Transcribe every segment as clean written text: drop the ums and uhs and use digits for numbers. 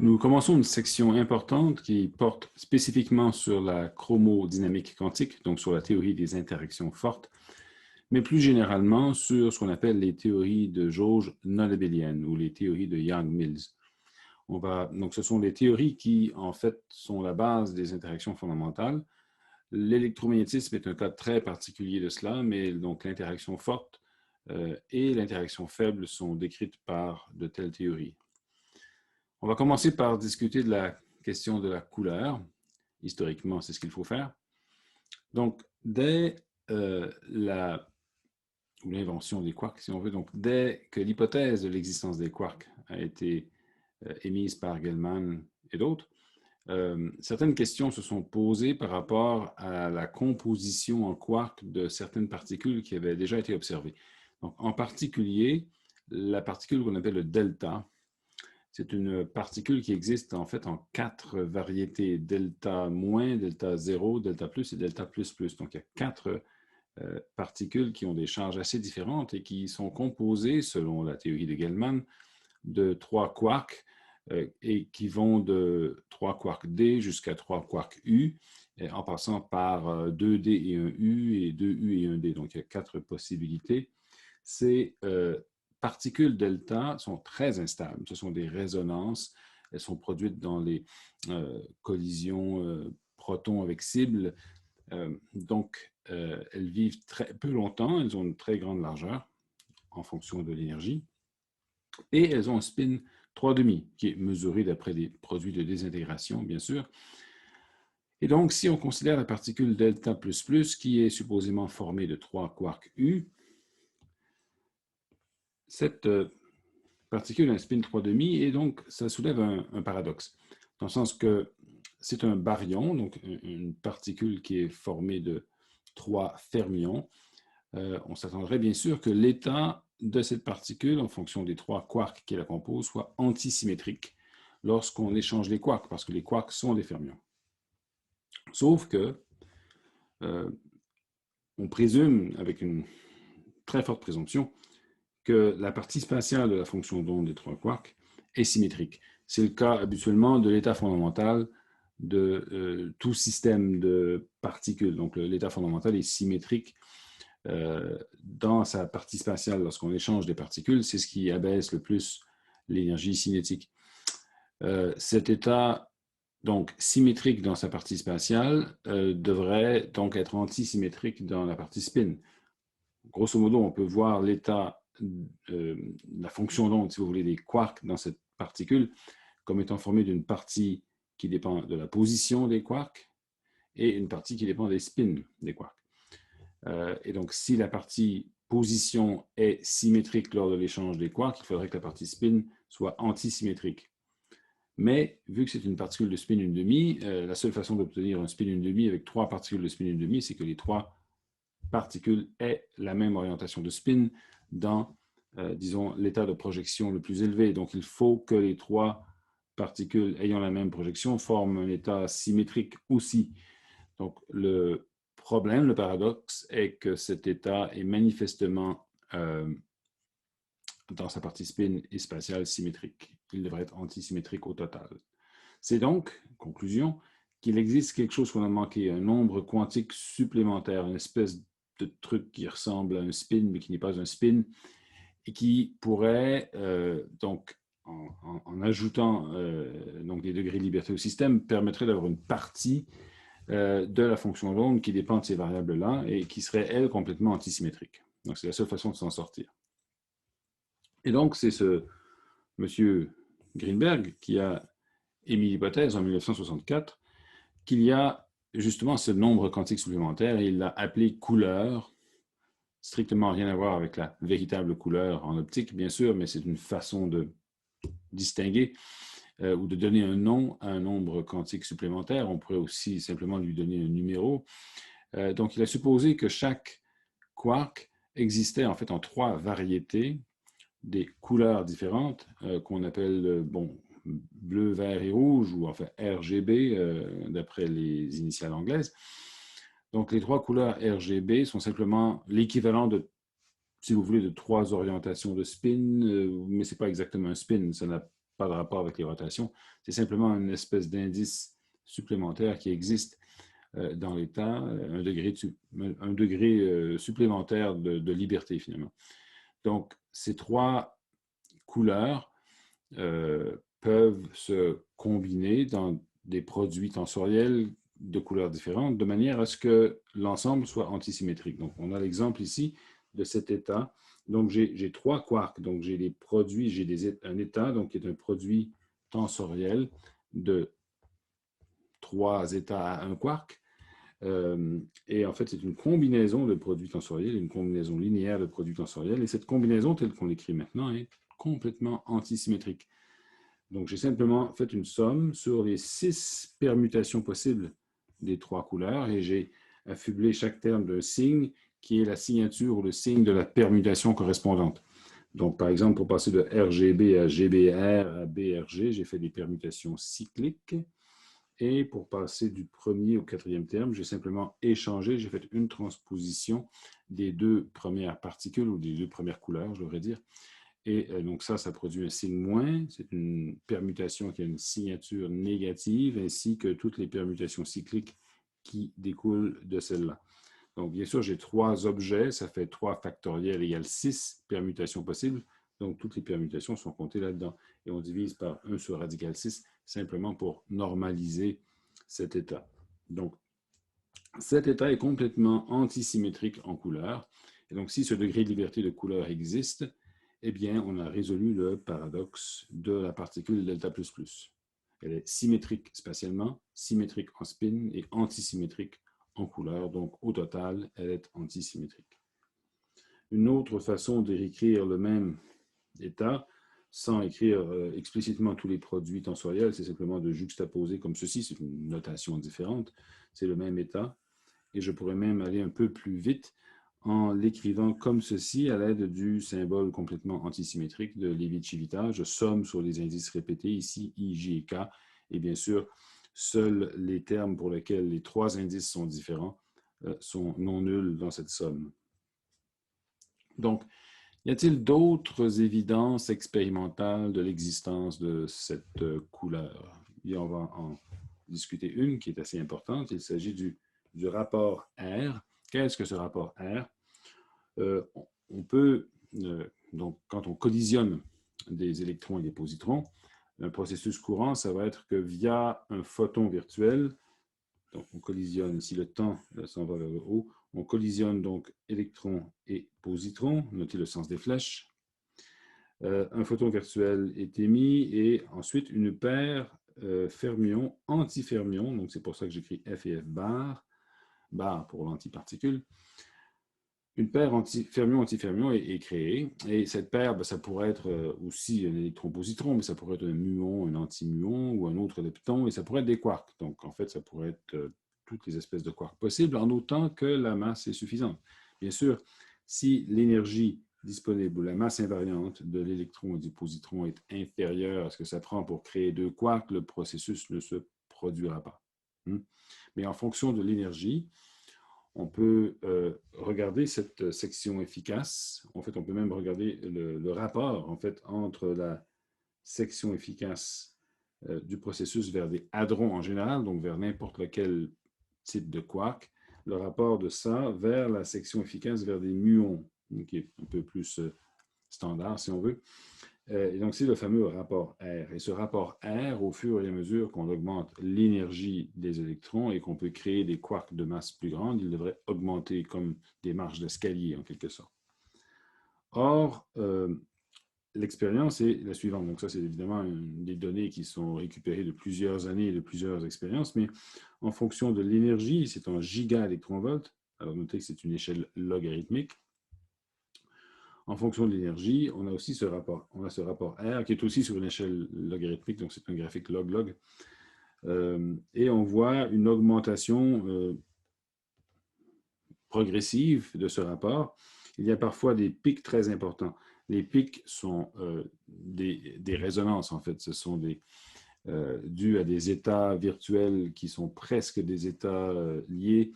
Nous commençons une section importante qui porte spécifiquement sur la chromodynamique quantique, donc sur la théorie des interactions fortes, mais plus généralement sur ce qu'on appelle les théories de jauge non-abélienne ou les théories de Yang-Mills. Donc, ce sont les théories qui, en fait, sont la base des interactions fondamentales. L'électromagnétisme est un cas très particulier de cela, mais donc l'interaction forte et l'interaction faible sont décrites par de telles théories. On va commencer par discuter de la question de la couleur. Historiquement, c'est ce qu'il faut faire. Donc, dès l'invention des quarks, si on veut, donc dès que l'hypothèse de l'existence des quarks a été émise par Gell-Mann et d'autres, certaines questions se sont posées par rapport à la composition en quarks de certaines particules qui avaient déjà été observées. Donc, en particulier, la particule qu'on appelle le delta. C'est une particule qui existe en fait en 4 variétés, delta moins, delta 0, delta plus et delta plus plus. Donc, il y a 4 particules qui ont des charges assez différentes et qui sont composées, selon la théorie de Gell-Mann, de 3 quarks et qui vont de 3 quarks D jusqu'à 3 quarks U, en passant par 2D et 1 U et 2 U et 1 D. Donc, il y a 4 possibilités. Ces particules delta sont très instables. Ce sont des résonances. Elles sont produites dans les collisions protons avec cible. Donc, elles vivent très peu longtemps. Elles ont une très grande largeur en fonction de l'énergie. Et elles ont un spin 3,5 qui est mesuré d'après des produits de désintégration, bien sûr. Et donc, si on considère la particule delta++, qui est supposément formée de 3 quarks U, cette particule a un spin 3,5 et donc ça soulève un paradoxe, dans le sens que c'est un baryon, donc une particule qui est formée de 3 fermions. On s'attendrait bien sûr que l'état de cette particule, en fonction des 3 quarks qui la composent, soit antisymétrique lorsqu'on échange les quarks, parce que les quarks sont des fermions. Sauf que on présume, avec une très forte présomption, que la partie spatiale de la fonction d'onde des 3 quarks est symétrique. C'est le cas habituellement de l'état fondamental de tout système de particules. Donc, l'état fondamental est symétrique dans sa partie spatiale lorsqu'on échange des particules. C'est ce qui abaisse le plus l'énergie cinétique. Cet état donc symétrique dans sa partie spatiale devrait donc être antisymétrique dans la partie spin. Grosso modo, on peut voir l'état, la fonction d'onde, si vous voulez, des quarks dans cette particule comme étant formée d'une partie qui dépend de la position des quarks et une partie qui dépend des spins des quarks. Et donc, si la partie position est symétrique lors de l'échange des quarks, il faudrait que la partie spin soit antisymétrique. Mais, vu que c'est une particule de spin 1,5, la seule façon d'obtenir un spin 1,5 avec 3 particules de spin 1,5, c'est que les 3 particules aient la même orientation de spin dans, disons, l'état de projection le plus élevé. Donc, il faut que les 3 particules ayant la même projection forment un état symétrique aussi. Donc, le problème, le paradoxe, est que cet état est manifestement, dans sa partie spin et spatiale, symétrique. Il devrait être antisymétrique au total. C'est donc, conclusion, qu'il existe quelque chose qu'on a manqué, un nombre quantique supplémentaire, une espèce de truc qui ressemble à un spin, mais qui n'est pas un spin, et qui pourrait, donc, en ajoutant donc des degrés de liberté au système, permettrait d'avoir une partie de la fonction d'onde qui dépend de ces variables-là et qui serait, elle, complètement antisymétrique. Donc, c'est la seule façon de s'en sortir. Et donc, c'est ce monsieur Greenberg qui a émis l'hypothèse en 1964 qu'il y a justement ce nombre quantique supplémentaire et il l'a appelé couleur, strictement rien à voir avec la véritable couleur en optique, bien sûr, mais c'est une façon de distinguer ou de donner un nom à un nombre quantique supplémentaire. On pourrait aussi simplement lui donner un numéro. Donc, il a supposé que chaque quark existait en fait en 3 variétés des couleurs différentes qu'on appelle, bon, bleu, vert et rouge, ou enfin RGB, d'après les initiales anglaises. Donc, les 3 couleurs RGB sont simplement l'équivalent de, si vous voulez, de 3 orientations de spin, mais ce n'est pas exactement un spin. Ça n'a pas de rapport avec les rotations. C'est simplement une espèce d'indice supplémentaire qui existe dans l'état, un degré supplémentaire de liberté finalement. Donc, ces trois couleurs peuvent se combiner dans des produits tensoriels de couleurs différentes de manière à ce que l'ensemble soit antisymétrique. Donc, on a l'exemple ici de cet état. Donc, j'ai trois quarks. Donc, j'ai des produits, un état donc, qui est un produit tensoriel de trois états à un quark. Et en fait, c'est une combinaison de produits tensoriels, une combinaison linéaire de produits tensoriels. Et cette combinaison, telle qu'on l'écrit maintenant, est complètement antisymétrique. Donc, j'ai simplement fait une somme sur les 6 permutations possibles des trois couleurs et j'ai affublé chaque terme d'un signe qui est la signature ou le signe de la permutation correspondante. Donc, par exemple, pour passer de RGB à GBR à BRG, j'ai fait des permutations cycliques. Et pour passer du premier au quatrième terme, j'ai simplement échangé, j'ai fait une transposition des deux premières particules ou des deux premières couleurs, je devrais dire. Et donc ça produit un signe moins. C'est une permutation qui a une signature négative, ainsi que toutes les permutations cycliques qui découlent de celle-là. Donc, bien sûr, j'ai trois objets, ça fait 3 factoriels égale 6 permutations possibles. Donc, toutes les permutations sont comptées là-dedans. Et on divise par 1 sur radical 6, simplement pour normaliser cet état. Donc, cet état est complètement antisymétrique en couleur. Et donc, si ce degré de liberté de couleur existe, eh bien, on a résolu le paradoxe de la particule delta++. Elle est symétrique spatialement, symétrique en spin et antisymétrique en couleur. Donc, au total, elle est antisymétrique. Une autre façon de réécrire le même état, sans écrire explicitement tous les produits tensoriels, c'est simplement de juxtaposer comme ceci, c'est une notation différente, c'est le même état. Et je pourrais même aller un peu plus vite en l'écrivant comme ceci à l'aide du symbole complètement antisymétrique de Levi-Civita. Je somme sur les indices répétés ici, I, J et K. Et bien sûr, seuls les termes pour lesquels les trois indices sont différents sont non nuls dans cette somme. Donc, y a-t-il d'autres évidences expérimentales de l'existence de cette couleur? Et on va en discuter une qui est assez importante. Il s'agit du rapport R. Qu'est-ce que ce rapport R? On peut, donc, quand on collisionne des électrons et des positrons, un processus courant, ça va être que via un photon virtuel, donc on collisionne, si le temps s'en va vers le haut, on collisionne donc électrons et positrons, notez le sens des flèches. Un photon virtuel est émis et ensuite une paire fermion, antifermion, donc c'est pour ça que j'écris F et F bar, bar pour l'antiparticule. Une paire fermion-antifermion est créée, et cette paire, ça pourrait être aussi un électron-positron, mais ça pourrait être un muon, un antimuon ou un autre lepton, et ça pourrait être des quarks. Donc, en fait, ça pourrait être toutes les espèces de quarks possibles, en autant que la masse est suffisante. Bien sûr, si l'énergie disponible ou la masse invariante de l'électron et du positron est inférieure à ce que ça prend pour créer deux quarks, le processus ne se produira pas. Mais en fonction de l'énergie, on peut regarder cette section efficace. En fait, on peut même regarder le rapport en fait, entre la section efficace du processus vers des hadrons en général, donc vers n'importe lequel type de quark, le rapport de ça vers la section efficace vers des muons, qui est un peu plus standard si on veut. Et donc, c'est le fameux rapport R. Et ce rapport R, au fur et à mesure qu'on augmente l'énergie des électrons et qu'on peut créer des quarks de masse plus grande, il devrait augmenter comme des marches d'escalier, en quelque sorte. Or, l'expérience est la suivante. Donc, ça, c'est évidemment des données qui sont récupérées de plusieurs années et de plusieurs expériences, mais en fonction de l'énergie, c'est en giga-électronvolts. Alors, notez que c'est une échelle logarithmique. En fonction de l'énergie, on a aussi ce rapport. On a ce rapport R qui est aussi sur une échelle logarithmique, donc c'est un graphique log-log. Et on voit une augmentation progressive de ce rapport. Il y a parfois des pics très importants. Les pics sont des résonances, en fait. Ce sont dus à des états virtuels qui sont presque des états liés,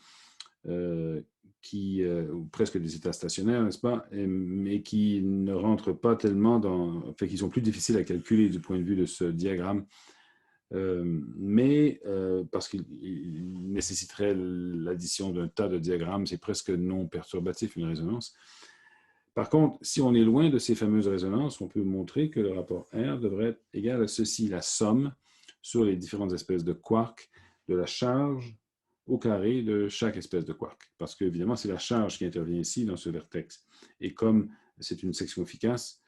ou presque des états stationnaires, n'est-ce pas, mais qui ne rentrent pas tellement fait qu'ils sont plus difficiles à calculer du point de vue de ce diagramme, parce qu'il nécessiterait l'addition d'un tas de diagrammes, c'est presque non perturbatif, une résonance. Par contre, si on est loin de ces fameuses résonances, on peut montrer que le rapport R devrait être égal à ceci, la somme sur les différentes espèces de quarks de la charge au carré de chaque espèce de quark. Parce qu'évidemment, c'est la charge qui intervient ici dans ce vertex. Et comme c'est une section efficace,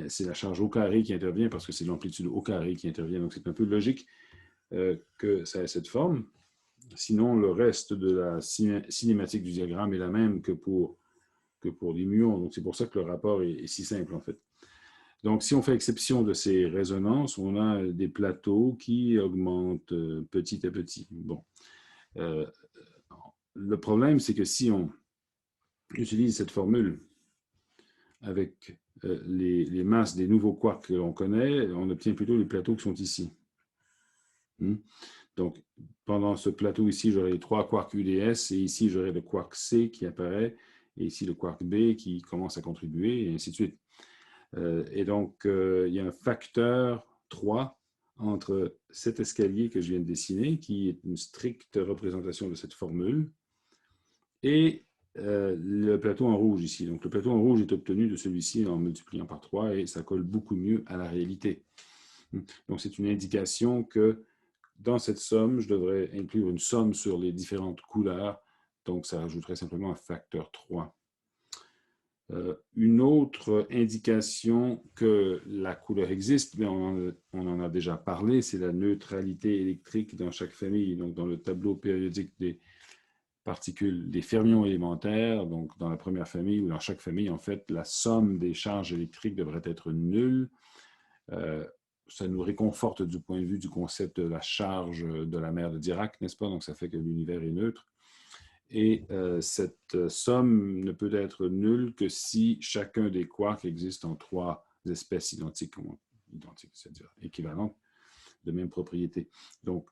c'est la charge au carré qui intervient parce que c'est l'amplitude au carré qui intervient. Donc, c'est un peu logique que ça ait cette forme. Sinon, le reste de la cinématique du diagramme est la même que pour les muons. Donc, c'est pour ça que le rapport est si simple, en fait. Donc, si on fait exception de ces résonances, on a des plateaux qui augmentent petit à petit. Bon. Le problème, c'est que si on utilise cette formule avec les masses des nouveaux quarks que l'on connaît, on obtient plutôt les plateaux qui sont ici. Donc, pendant ce plateau ici, j'aurai les 3 quarks UDS, et ici, j'aurai le quark C qui apparaît, et ici, le quark B qui commence à contribuer, et ainsi de suite. Et donc, il y a un facteur 3 entre cet escalier que je viens de dessiner, qui est une stricte représentation de cette formule, et le plateau en rouge ici. Donc, le plateau en rouge est obtenu de celui-ci en multipliant par 3, et ça colle beaucoup mieux à la réalité. Donc, c'est une indication que dans cette somme, je devrais inclure une somme sur les différentes couleurs. Donc, ça rajouterait simplement un facteur 3. Une autre indication que la couleur existe, mais on en a déjà parlé, c'est la neutralité électrique dans chaque famille. Donc, dans le tableau périodique des particules, des fermions élémentaires, donc dans la première famille ou dans chaque famille, en fait, la somme des charges électriques devrait être nulle. Ça nous réconforte du point de vue du concept de la charge de la mer de Dirac, n'est-ce pas? Donc, ça fait que l'univers est neutre. Et cette somme ne peut être nulle que si chacun des quarks existe en 3 espèces identiques, c'est-à-dire équivalentes, de même propriété. Donc,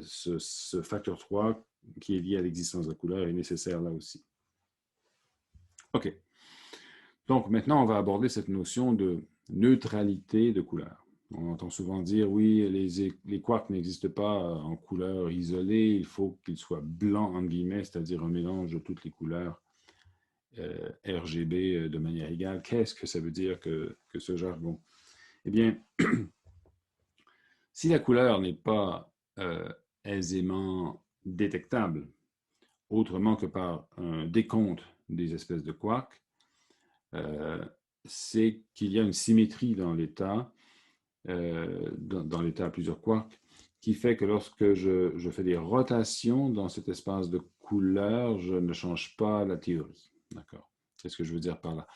ce facteur 3 qui est lié à l'existence de la couleur est nécessaire là aussi. OK. Donc, maintenant, on va aborder cette notion de neutralité de couleur. On entend souvent dire, oui, les quarks n'existent pas en couleur isolée, il faut qu'ils soient blancs, entre guillemets, c'est-à-dire un mélange de toutes les couleurs RGB de manière égale. Qu'est-ce que ça veut dire que ce jargon? Eh bien, si la couleur n'est pas aisément détectable, autrement que par un décompte des espèces de quarks, c'est qu'il y a une symétrie dans l'état, dans l'état à plusieurs quarks, qui fait que lorsque je fais des rotations dans cet espace de couleur, je ne change pas la théorie. D'accord? Qu'est-ce que je veux dire par là?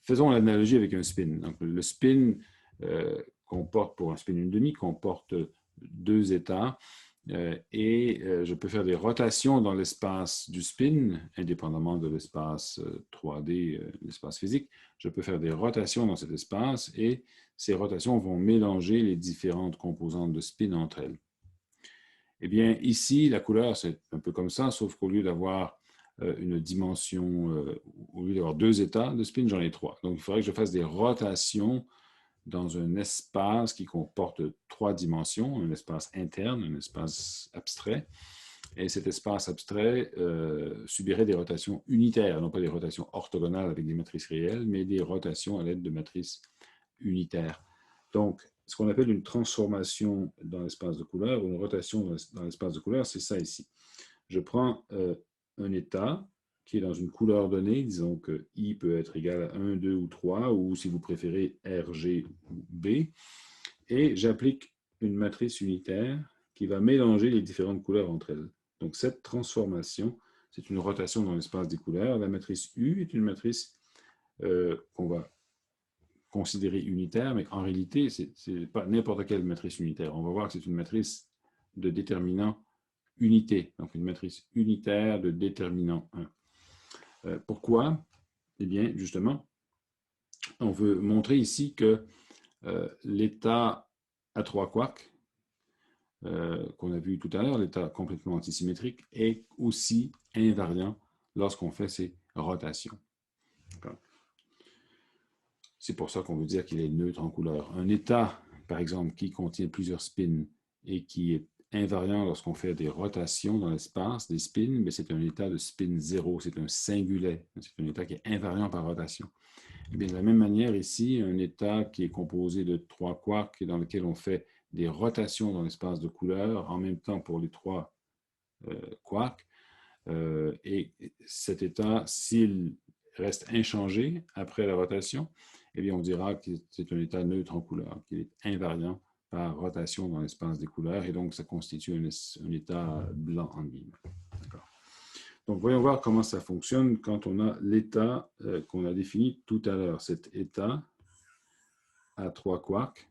Faisons l'analogie avec un spin. Donc, le spin comporte, pour un spin 1/2, comporte 2 états. Et je peux faire des rotations dans l'espace du spin, indépendamment de l'espace 3D, l'espace physique. Je peux faire des rotations dans cet espace et ces rotations vont mélanger les différentes composantes de spin entre elles. Eh bien, ici, la couleur, c'est un peu comme ça, sauf qu'au lieu d'avoir une dimension, au lieu d'avoir 2 états de spin, j'en ai 3. Donc, il faudrait que je fasse des rotations dans un espace qui comporte 3 dimensions, un espace interne, un espace abstrait. Et cet espace abstrait subirait des rotations unitaires, non pas des rotations orthogonales avec des matrices réelles, mais des rotations à l'aide de matrices unitaires. Donc, ce qu'on appelle une transformation dans l'espace de couleur, ou une rotation dans l'espace de couleur, c'est ça ici. Je prends un état qui est dans une couleur donnée, disons que I peut être égal à 1, 2 ou 3, ou si vous préférez R, G ou B, et j'applique une matrice unitaire qui va mélanger les différentes couleurs entre elles. Donc cette transformation, c'est une rotation dans l'espace des couleurs. La matrice U est une matrice qu'on va considérer unitaire, mais en réalité, ce n'est pas n'importe quelle matrice unitaire. On va voir que c'est une matrice de déterminant unité, donc une matrice unitaire de déterminant 1. Pourquoi? Eh bien, justement, on veut montrer ici que l'état à 3 quarks, qu'on a vu tout à l'heure, l'état complètement antisymétrique, est aussi invariant lorsqu'on fait ces rotations. C'est pour ça qu'on veut dire qu'il est neutre en couleur. Un état, par exemple, qui contient plusieurs spins et qui est invariant lorsqu'on fait des rotations dans l'espace, des spins, mais c'est un état de spin 0, c'est un singulet, c'est un état qui est invariant par rotation. Et bien, de la même manière, ici, un état qui est composé de 3 quarks et dans lequel on fait des rotations dans l'espace de couleur en même temps pour les 3 quarks. Et cet état, s'il reste inchangé après la rotation, eh bien, on dira que c'est un état neutre en couleur, qu'il est invariant par rotation dans l'espace des couleurs, et donc ça constitue un état blanc en guillemets. Donc, voyons voir comment ça fonctionne quand on a l'état qu'on a défini tout à l'heure. Cet état à 3 quarks,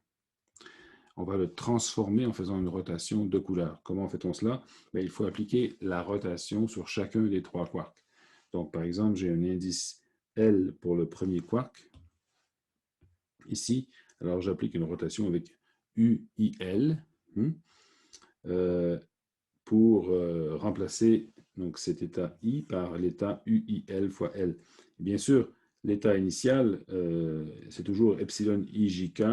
on va le transformer en faisant une rotation de couleur. Comment fait-on cela? Bien, il faut appliquer la rotation sur chacun des 3 quarks. Donc, par exemple, j'ai un indice L pour le premier quark, ici. Alors, j'applique une rotation avec UIL pour remplacer donc, cet état I par l'état UIL fois L. Et bien sûr, l'état initial, c'est toujours epsilon IJK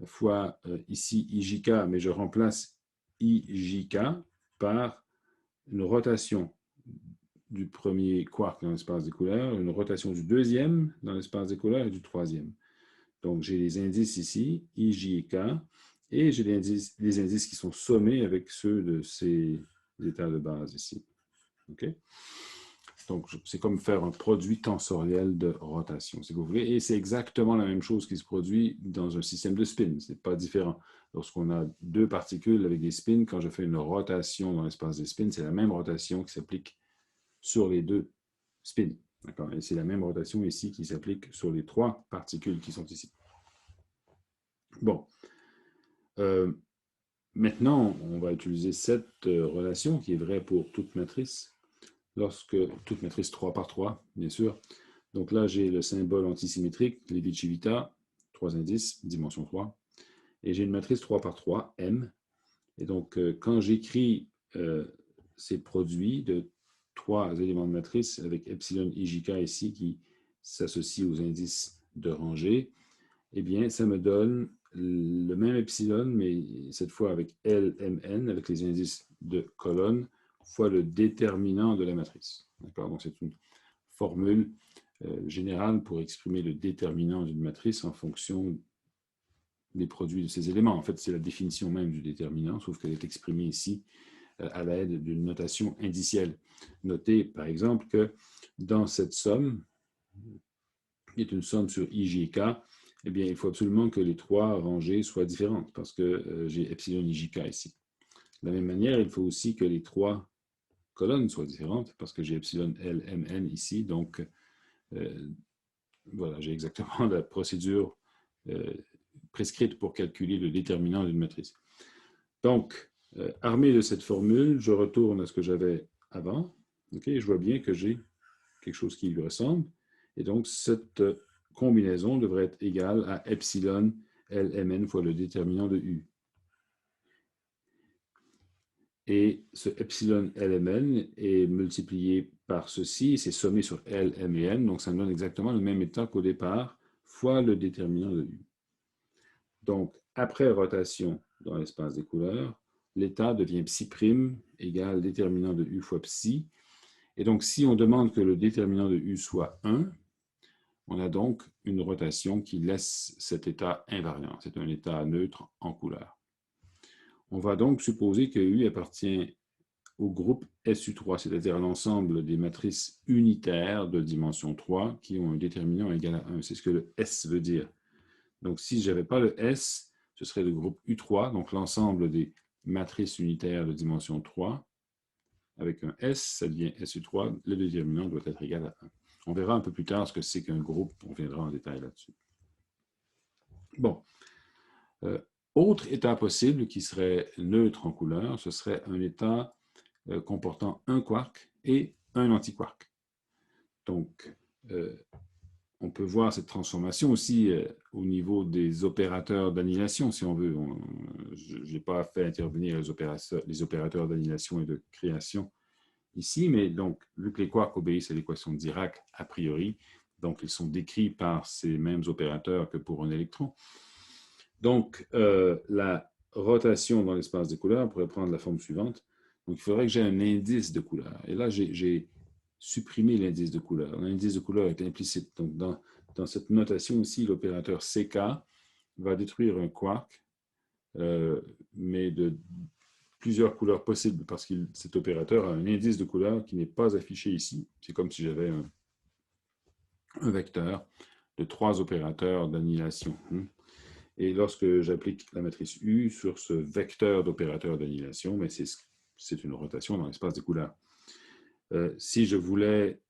fois ici IJK, mais je remplace IJK par une rotation du premier quark dans l'espace des couleurs, une rotation du deuxième dans l'espace des couleurs et du troisième. Donc, j'ai les indices ici, I, J et K, et j'ai les indices qui sont sommés avec ceux de ces états de base ici. Okay? Donc, c'est comme faire un produit tensoriel de rotation, si vous voulez, et c'est exactement la même chose qui se produit dans un système de spin. Ce n'est pas différent. Lorsqu'on a deux particules avec des spins, quand je fais une rotation dans l'espace des spins, c'est la même rotation qui s'applique sur les deux spins. Et c'est la même rotation ici qui s'applique sur les 3 particules qui sont ici. Bon. Maintenant, on va utiliser cette relation qui est vraie pour toute matrice, toute matrice 3 par 3, bien sûr. Donc là, j'ai le symbole antisymétrique, Levi-Civita, 3 indices, dimension 3. Et j'ai une matrice 3 par 3, M. Et donc, quand j'écris ces produits de 3 éléments de matrice avec epsilon IJK ici qui s'associe aux indices de rangée, eh bien, ça me donne le même epsilon, mais cette fois avec LMN, avec les indices de colonne, fois le déterminant de la matrice. Donc, c'est une formule générale pour exprimer le déterminant d'une matrice en fonction des produits de ces éléments. En fait, c'est la définition même du déterminant, sauf qu'elle est exprimée ici à l'aide d'une notation indicielle. Notez, par exemple, que dans cette somme, qui est une somme sur I, J et K, eh bien, il faut absolument que les 3 rangées soient différentes, parce que j'ai epsilon IJK ici. De la même manière, il faut aussi que les 3 colonnes soient différentes, parce que j'ai epsilon LMN ici, donc voilà, j'ai exactement la procédure prescrite pour calculer le déterminant d'une matrice. Donc, armé de cette formule, je retourne à ce que j'avais avant. Okay, je vois bien que j'ai quelque chose qui lui ressemble. Et donc, cette combinaison devrait être égale à epsilon LMN fois le déterminant de U. Et ce epsilon LMN est multiplié par ceci, c'est sommé sur L, M et N, donc ça me donne exactement le même état qu'au départ, fois le déterminant de U. Donc, après rotation dans l'espace des couleurs, l'état devient psi' égale déterminant de U fois psi. Et donc, si on demande que le déterminant de U soit 1, on a donc une rotation qui laisse cet état invariant. C'est un état neutre en couleur. On va donc supposer que U appartient au groupe SU3, c'est-à-dire à l'ensemble des matrices unitaires de dimension 3 qui ont un déterminant égal à 1. C'est ce que le S veut dire. Donc, si je n'avais pas le S, ce serait le groupe U3, donc l'ensemble des matrices unitaires de dimension 3. Avec un S, ça devient SU3, le déterminant doit être égal à 1. On verra un peu plus tard ce que c'est qu'un groupe, on viendra en détail là-dessus. Bon. Autre état possible qui serait neutre en couleur, ce serait un état comportant un quark et un antiquark. Donc, on peut voir cette transformation aussi au niveau des opérateurs d'annihilation, si on veut. Je n'ai pas fait intervenir les opérateurs d'annihilation et de création ici, mais donc, vu que les quarks obéissent à l'équation de Dirac a priori, donc ils sont décrits par ces mêmes opérateurs que pour un électron. Donc, la rotation dans l'espace de couleurs pourrait prendre la forme suivante. Donc, il faudrait que j'ai un indice de couleur. Et là, j'ai supprimé l'indice de couleur. L'indice de couleur est implicite. Donc, dans cette notation ici, l'opérateur CK va détruire un quark, mais de plusieurs couleurs possibles, parce que cet opérateur a un indice de couleur qui n'est pas affiché ici. C'est comme si j'avais un vecteur de 3 opérateurs d'annihilation. Et lorsque j'applique la matrice U sur ce vecteur d'opérateurs d'annihilation, c'est une rotation dans l'espace des couleurs. Si je voulais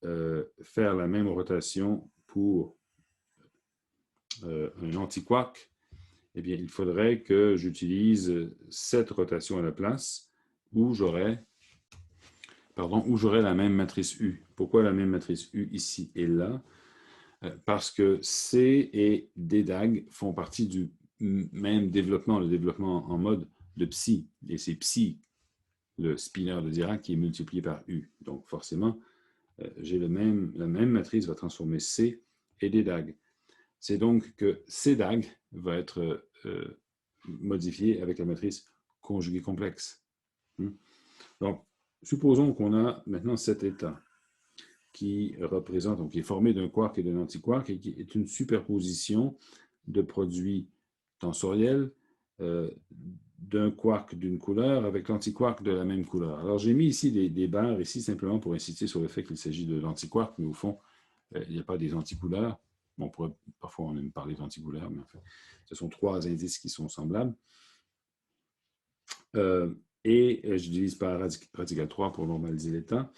faire la même rotation pour un antiquark, eh bien, il faudrait que j'utilise cette rotation à la place où j'aurais la même matrice U. Pourquoi la même matrice U ici et là? Parce que C et DDAG font partie du même développement, le développement en mode de psi. Et c'est psi, le spinner de Dirac, qui est multiplié par U. Donc forcément, la même matrice va transformer C et DDAG. C'est donc que CDAG va être modifié avec la matrice conjuguée complexe. Donc, supposons qu'on a maintenant cet état qui représente, donc qui est formé d'un quark et d'un antiquark et qui est une superposition de produits tensoriels d'un quark d'une couleur avec l'antiquark de la même couleur. Alors, j'ai mis ici des barres ici simplement pour insister sur le fait qu'il s'agit de l'antiquark, mais au fond, il n'y a pas des anticouleurs. Bon, parfois, on aime parler d'anticouleurs, mais en fait, ce sont 3 indices qui sont semblables. Et je divise par radical 3 pour normaliser l'état.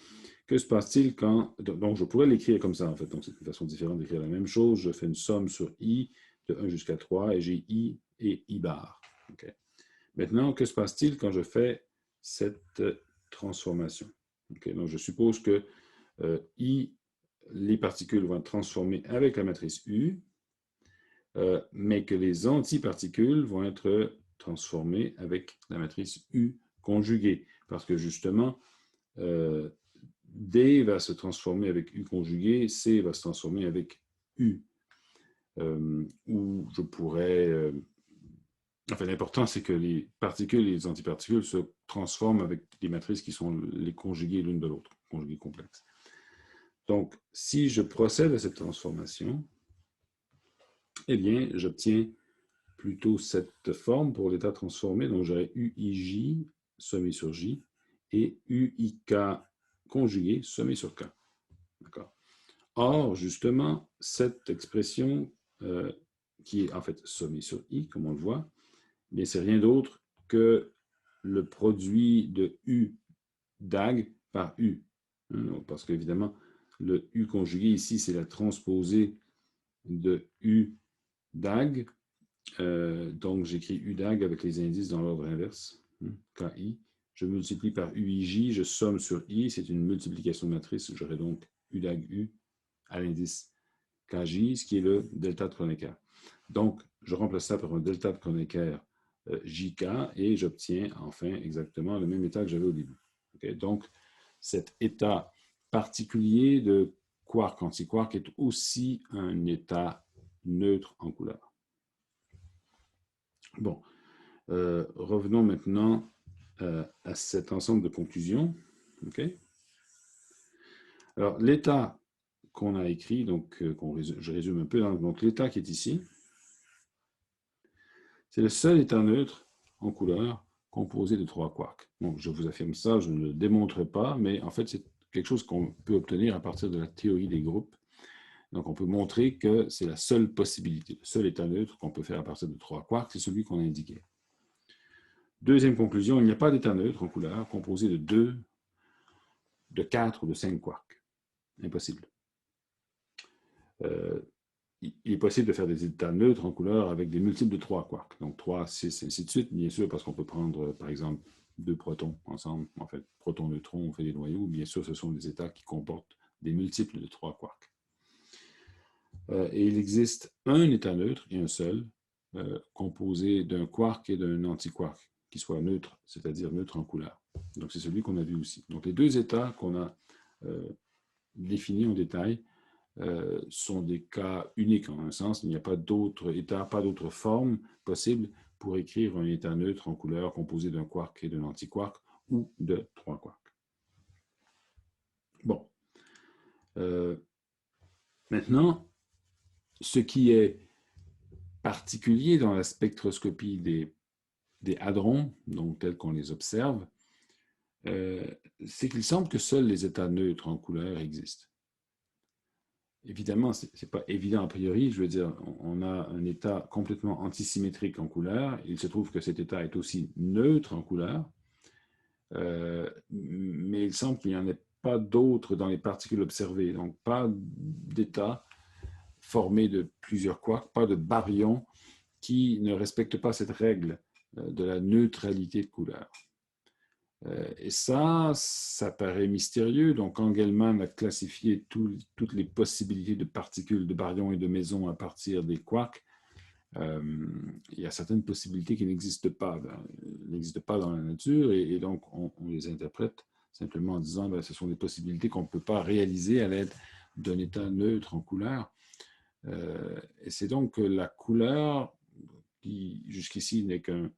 Que se passe-t-il quand... Donc, je pourrais l'écrire comme ça, en fait. Donc, c'est une façon différente d'écrire la même chose. Je fais une somme sur I de 1 jusqu'à 3 et j'ai I et I bar. Okay. Maintenant, que se passe-t-il quand je fais cette transformation? Okay. Donc, je suppose que les particules vont être transformées avec la matrice U, mais que les antiparticules vont être transformées avec la matrice U conjuguée. Parce que justement, D va se transformer avec U conjugué, C va se transformer avec U. Ou je pourrais... Enfin, l'important, c'est que les particules et les antiparticules se transforment avec des matrices qui sont les conjuguées l'une de l'autre, conjuguées complexes. Donc, si je procède à cette transformation, eh bien, j'obtiens plutôt cette forme pour l'état transformé. Donc, j'aurai UIJ sommé sur J et UIK conjugué sommé sur K. D'accord. Or, justement, cette expression qui est en fait sommée sur I, comme on le voit, mais c'est rien d'autre que le produit de U DAG par U. Parce qu'évidemment, le U conjugué ici, c'est la transposée de U DAG. Donc, j'écris U DAG avec les indices dans l'ordre inverse. KI. Je multiplie par UIJ, je somme sur I, c'est une multiplication de matrice. J'aurai donc U DAG U à l'indice KJ, ce qui est le delta de Kronecker. Donc, je remplace ça par un delta de Kronecker JK et j'obtiens enfin exactement le même état que j'avais au début. Okay? Donc, cet état particulier de quark-antiquark est aussi un état neutre en couleur. Bon, revenons maintenant à cet ensemble de conclusions. Okay? Alors, l'état qu'on a écrit, donc je résume un peu, donc l'état qui est ici, c'est le seul état neutre en couleur composé de 3 quarks. Donc, je vous affirme ça, je ne le démontre pas, mais en fait, c'est quelque chose qu'on peut obtenir à partir de la théorie des groupes. Donc, on peut montrer que c'est la seule possibilité, le seul état neutre qu'on peut faire à partir de 3 quarks, c'est celui qu'on a indiqué. Deuxième conclusion, il n'y a pas d'état neutre en couleur composé de 2, de 4 ou de 5 quarks. Impossible. Il est possible de faire des états neutres en couleur avec des multiples de 3 quarks. Donc 3, 6, ainsi de suite, bien sûr, parce qu'on peut prendre, par exemple, 2 protons ensemble. En fait, proton-neutron, on fait des noyaux. Bien sûr, ce sont des états qui comportent des multiples de 3 quarks. Et il existe un état neutre, et un seul, composé d'un quark et d'un antiquark, qui soit neutre, c'est-à-dire neutre en couleur. Donc, c'est celui qu'on a vu aussi. Donc, les deux états qu'on a définis en détail sont des cas uniques en un sens. Il n'y a pas d'autres états, pas d'autres formes possibles pour écrire un état neutre en couleur composé d'un quark et d'un antiquark ou de trois quarks. Bon. Maintenant, ce qui est particulier dans la spectroscopie des hadrons, donc tels qu'on les observe, c'est qu'il semble que seuls les états neutres en couleur existent. Évidemment, ce n'est pas évident a priori. Je veux dire, on a un état complètement antisymétrique en couleur. Il se trouve que cet état est aussi neutre en couleur. Mais il semble qu'il n'y en ait pas d'autres dans les particules observées. Donc, pas d'état formé de plusieurs quarks, pas de baryons qui ne respectent pas cette règle de la neutralité de couleur. Et ça paraît mystérieux. Donc, Engelmann a classifié toutes les possibilités de particules, de baryons et de mésons à partir des quarks. Il y a certaines possibilités qui n'existent pas dans la nature, et donc on les interprète simplement en disant que ce sont des possibilités qu'on ne peut pas réaliser à l'aide d'un état neutre en couleur. Et c'est donc la couleur qui, jusqu'ici, n'est qu'un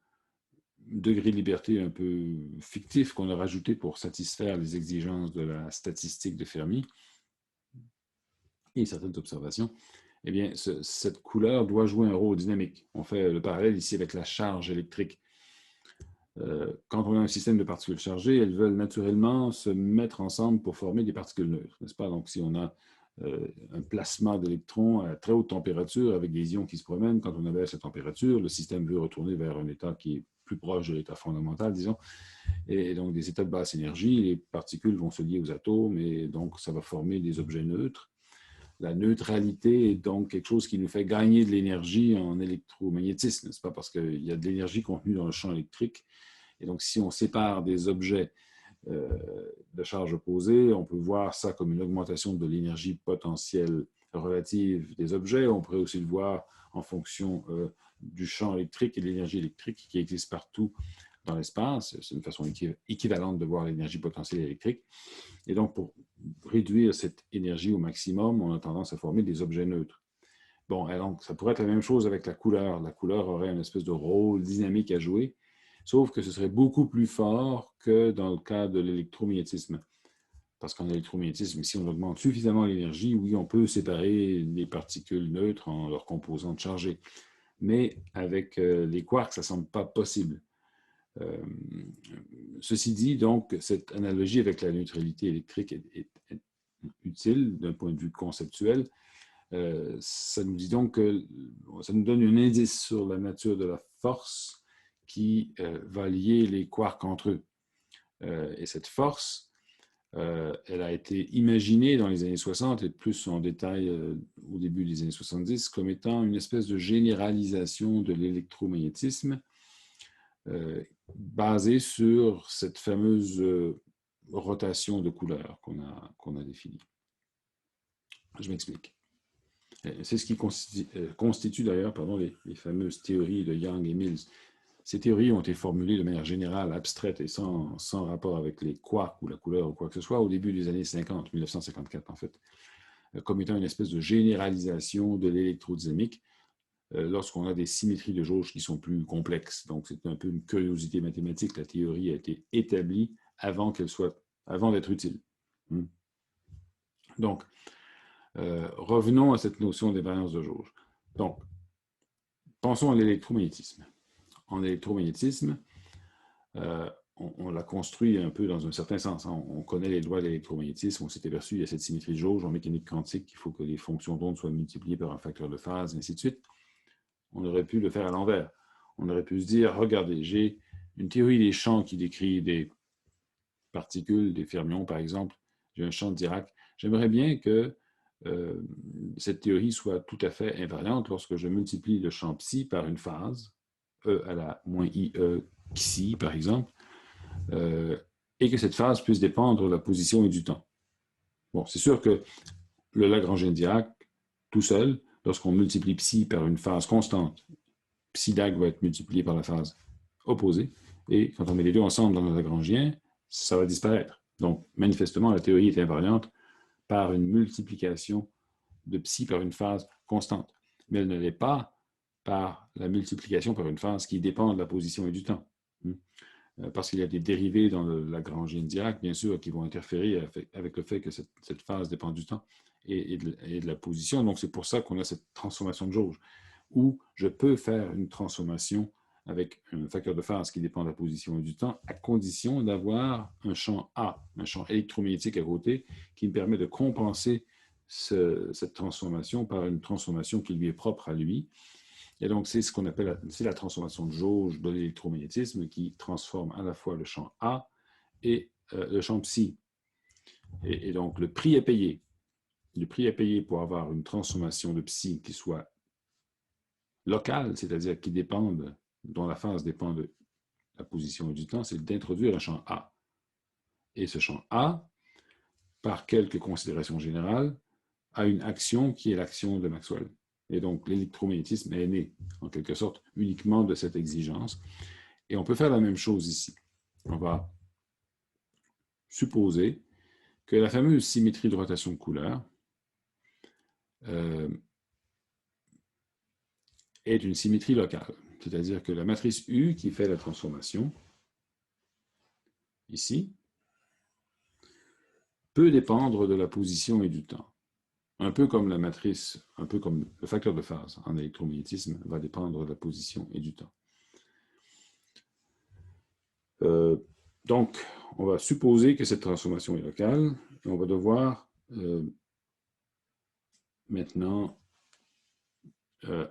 degré de liberté un peu fictif qu'on a rajouté pour satisfaire les exigences de la statistique de Fermi et certaines observations. Eh bien, cette couleur doit jouer un rôle dynamique. On fait le parallèle ici avec la charge électrique. Quand on a un système de particules chargées, elles veulent naturellement se mettre ensemble pour former des particules neutres, n'est-ce pas? Donc, si on a un plasma d'électrons à très haute température avec des ions qui se promènent, quand on abaisse la température, le système veut retourner vers un état qui est plus proche de l'état fondamental, disons, et donc des états de basse énergie, les particules vont se lier aux atomes, et donc ça va former des objets neutres. La neutralité est donc quelque chose qui nous fait gagner de l'énergie en électromagnétisme, n'est-ce pas? Parce qu'il y a de l'énergie contenue dans le champ électrique, et donc si on sépare des objets de charge opposée, on peut voir ça comme une augmentation de l'énergie potentielle relative des objets. On pourrait aussi le voir en fonction du champ électrique et de l'énergie électrique qui existe partout dans l'espace. C'est une façon équivalente de voir l'énergie potentielle électrique. Et donc, pour réduire cette énergie au maximum, on a tendance à former des objets neutres. Bon, donc, ça pourrait être la même chose avec la couleur. La couleur aurait une espèce de rôle dynamique à jouer, sauf que ce serait beaucoup plus fort que dans le cas de l'électromagnétisme. Parce qu'en électromagnétisme, si on augmente suffisamment l'énergie, oui, on peut séparer les particules neutres en leurs composantes chargées. Mais avec les quarks, ça ne semble pas possible. Ceci dit, donc, cette analogie avec la neutralité électrique est utile d'un point de vue conceptuel. Ça nous dit donc que ça nous donne un indice sur la nature de la force qui va lier les quarks entre eux. Et cette force, elle a été imaginée dans les années 60 et plus en détail au début des années 70 comme étant une espèce de généralisation de l'électromagnétisme basée sur cette fameuse rotation de couleurs qu'on a définie. Je m'explique. C'est ce qui constitue d'ailleurs les fameuses théories de Young et Mills. Ces théories ont été formulées de manière générale, abstraite et sans rapport avec les quarks ou la couleur ou quoi que ce soit au début des années 50, 1954 en fait, comme étant une espèce de généralisation de l'électrodynamique lorsqu'on a des symétries de jauge qui sont plus complexes. Donc c'est un peu une curiosité mathématique. La théorie a été établie avant d'être utile. Donc, revenons à cette notion d'invariance de jauge. Donc, pensons à l'électromagnétisme. En électromagnétisme, on l'a construit un peu dans un certain sens. On connaît les lois de l'électromagnétisme, on s'est aperçu qu'il y a cette symétrie de jauge en mécanique quantique, il faut que les fonctions d'onde soient multipliées par un facteur de phase, et ainsi de suite. On aurait pu le faire à l'envers. On aurait pu se dire, regardez, j'ai une théorie des champs qui décrit des particules, des fermions par exemple, j'ai un champ de Dirac. J'aimerais bien que cette théorie soit tout à fait invariante lorsque je multiplie le champ psi par une phase, E à la moins IE xi par exemple, et que cette phase puisse dépendre de la position et du temps. Bon, c'est sûr que le Lagrangien de Dirac, tout seul, lorsqu'on multiplie psi par une phase constante, psi dag va être multiplié par la phase opposée, et quand on met les deux ensemble dans le Lagrangien, ça va disparaître. Donc, manifestement, la théorie est invariante par une multiplication de psi par une phase constante. Mais elle ne l'est pas par la multiplication par une phase qui dépend de la position et du temps. Parce qu'il y a des dérivés dans le Lagrangienne Dirac, bien sûr, qui vont interférer avec le fait que cette phase dépend du temps et de la position. Donc, c'est pour ça qu'on a cette transformation de jauge, où je peux faire une transformation avec un facteur de phase qui dépend de la position et du temps, à condition d'avoir un champ A, un champ électromagnétique à côté, qui me permet de compenser cette transformation par une transformation qui lui est propre à lui. Et donc, c'est ce qu'on appelle la transformation de jauge de l'électromagnétisme qui transforme à la fois le champ A et le champ psi. Et donc, le prix à payer. Le prix à payer pour avoir une transformation de psi qui soit locale, c'est-à-dire dont la phase dépend de la position et du temps, c'est d'introduire un champ A. Et ce champ A, par quelques considérations générales, a une action qui est l'action de Maxwell. Et donc, l'électromagnétisme est né, en quelque sorte, uniquement de cette exigence. Et on peut faire la même chose ici. On va supposer que la fameuse symétrie de rotation de couleur est une symétrie locale. C'est-à-dire que la matrice U qui fait la transformation, ici, peut dépendre de la position et du temps. Un peu comme la matrice, un peu comme le facteur de phase en électromagnétisme va dépendre de la position et du temps. Donc, on va supposer que cette transformation est locale et on va devoir maintenant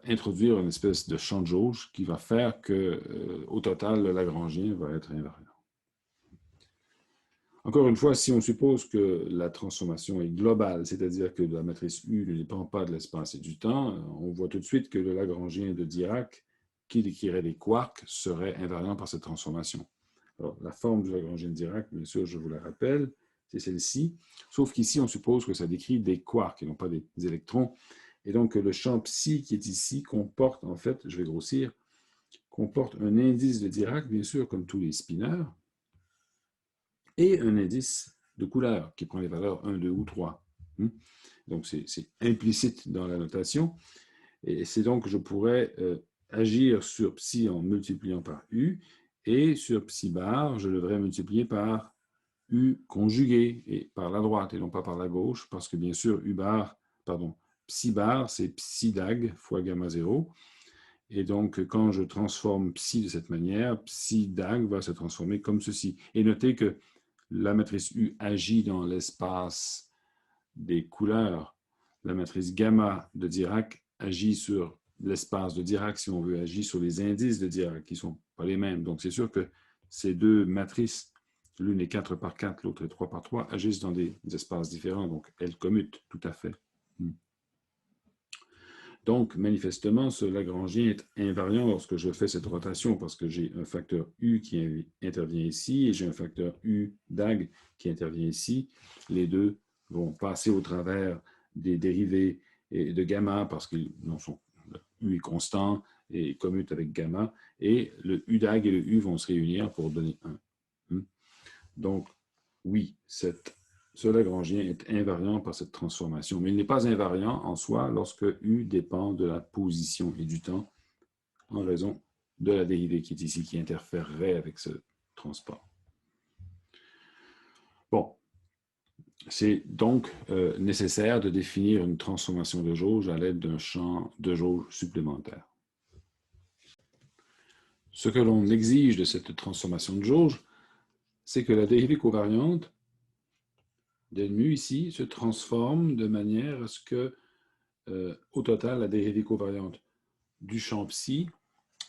introduire une espèce de champ de jauge qui va faire que, au total, le Lagrangien va être invariant. Encore une fois, si on suppose que la transformation est globale, c'est-à-dire que la matrice U ne dépend pas de l'espace et du temps, on voit tout de suite que le Lagrangien de Dirac, qui décrirait les quarks, serait invariant par cette transformation. Alors, la forme du Lagrangien de Dirac, bien sûr, je vous la rappelle, c'est celle-ci, sauf qu'ici, on suppose que ça décrit des quarks et non pas des électrons. Et donc, le champ psi qui est ici comporte, en fait, je vais grossir, comporte un indice de Dirac, bien sûr, comme tous les spineurs, et un indice de couleur qui prend les valeurs 1, 2 ou 3. Donc, c'est implicite dans la notation. Et c'est donc que je pourrais agir sur psi en multipliant par U, et sur psi bar, je devrais multiplier par U conjugué, et par la droite, et non pas par la gauche, parce que bien sûr, psi bar, c'est psi dag fois gamma 0. Et donc, quand je transforme psi de cette manière, psi dag va se transformer comme ceci. Et notez que la matrice U agit dans l'espace des couleurs. La matrice gamma de Dirac agit sur l'espace de Dirac, si on veut, agit sur les indices de Dirac, qui ne sont pas les mêmes. Donc, c'est sûr que ces deux matrices, l'une est 4 par 4, l'autre est 3 par 3, agissent dans des espaces différents, donc elles commutent tout à fait. Donc, manifestement, ce Lagrangien est invariant lorsque je fais cette rotation parce que j'ai un facteur U qui intervient ici et j'ai un facteur U dag qui intervient ici. Les deux vont passer au travers des dérivés de gamma parce que U est constant et commute avec gamma, et le U dag et le U vont se réunir pour donner 1. Donc, oui, ce Lagrangien est invariant par cette transformation, mais il n'est pas invariant en soi lorsque U dépend de la position et du temps en raison de la dérivée qui est ici, qui interférerait avec ce transport. Bon, c'est donc nécessaire de définir une transformation de jauge à l'aide d'un champ de jauge supplémentaire. Ce que l'on exige de cette transformation de jauge, c'est que la dérivée covariante de mu ici se transforme de manière à ce que, au total, la dérivée covariante du champ psi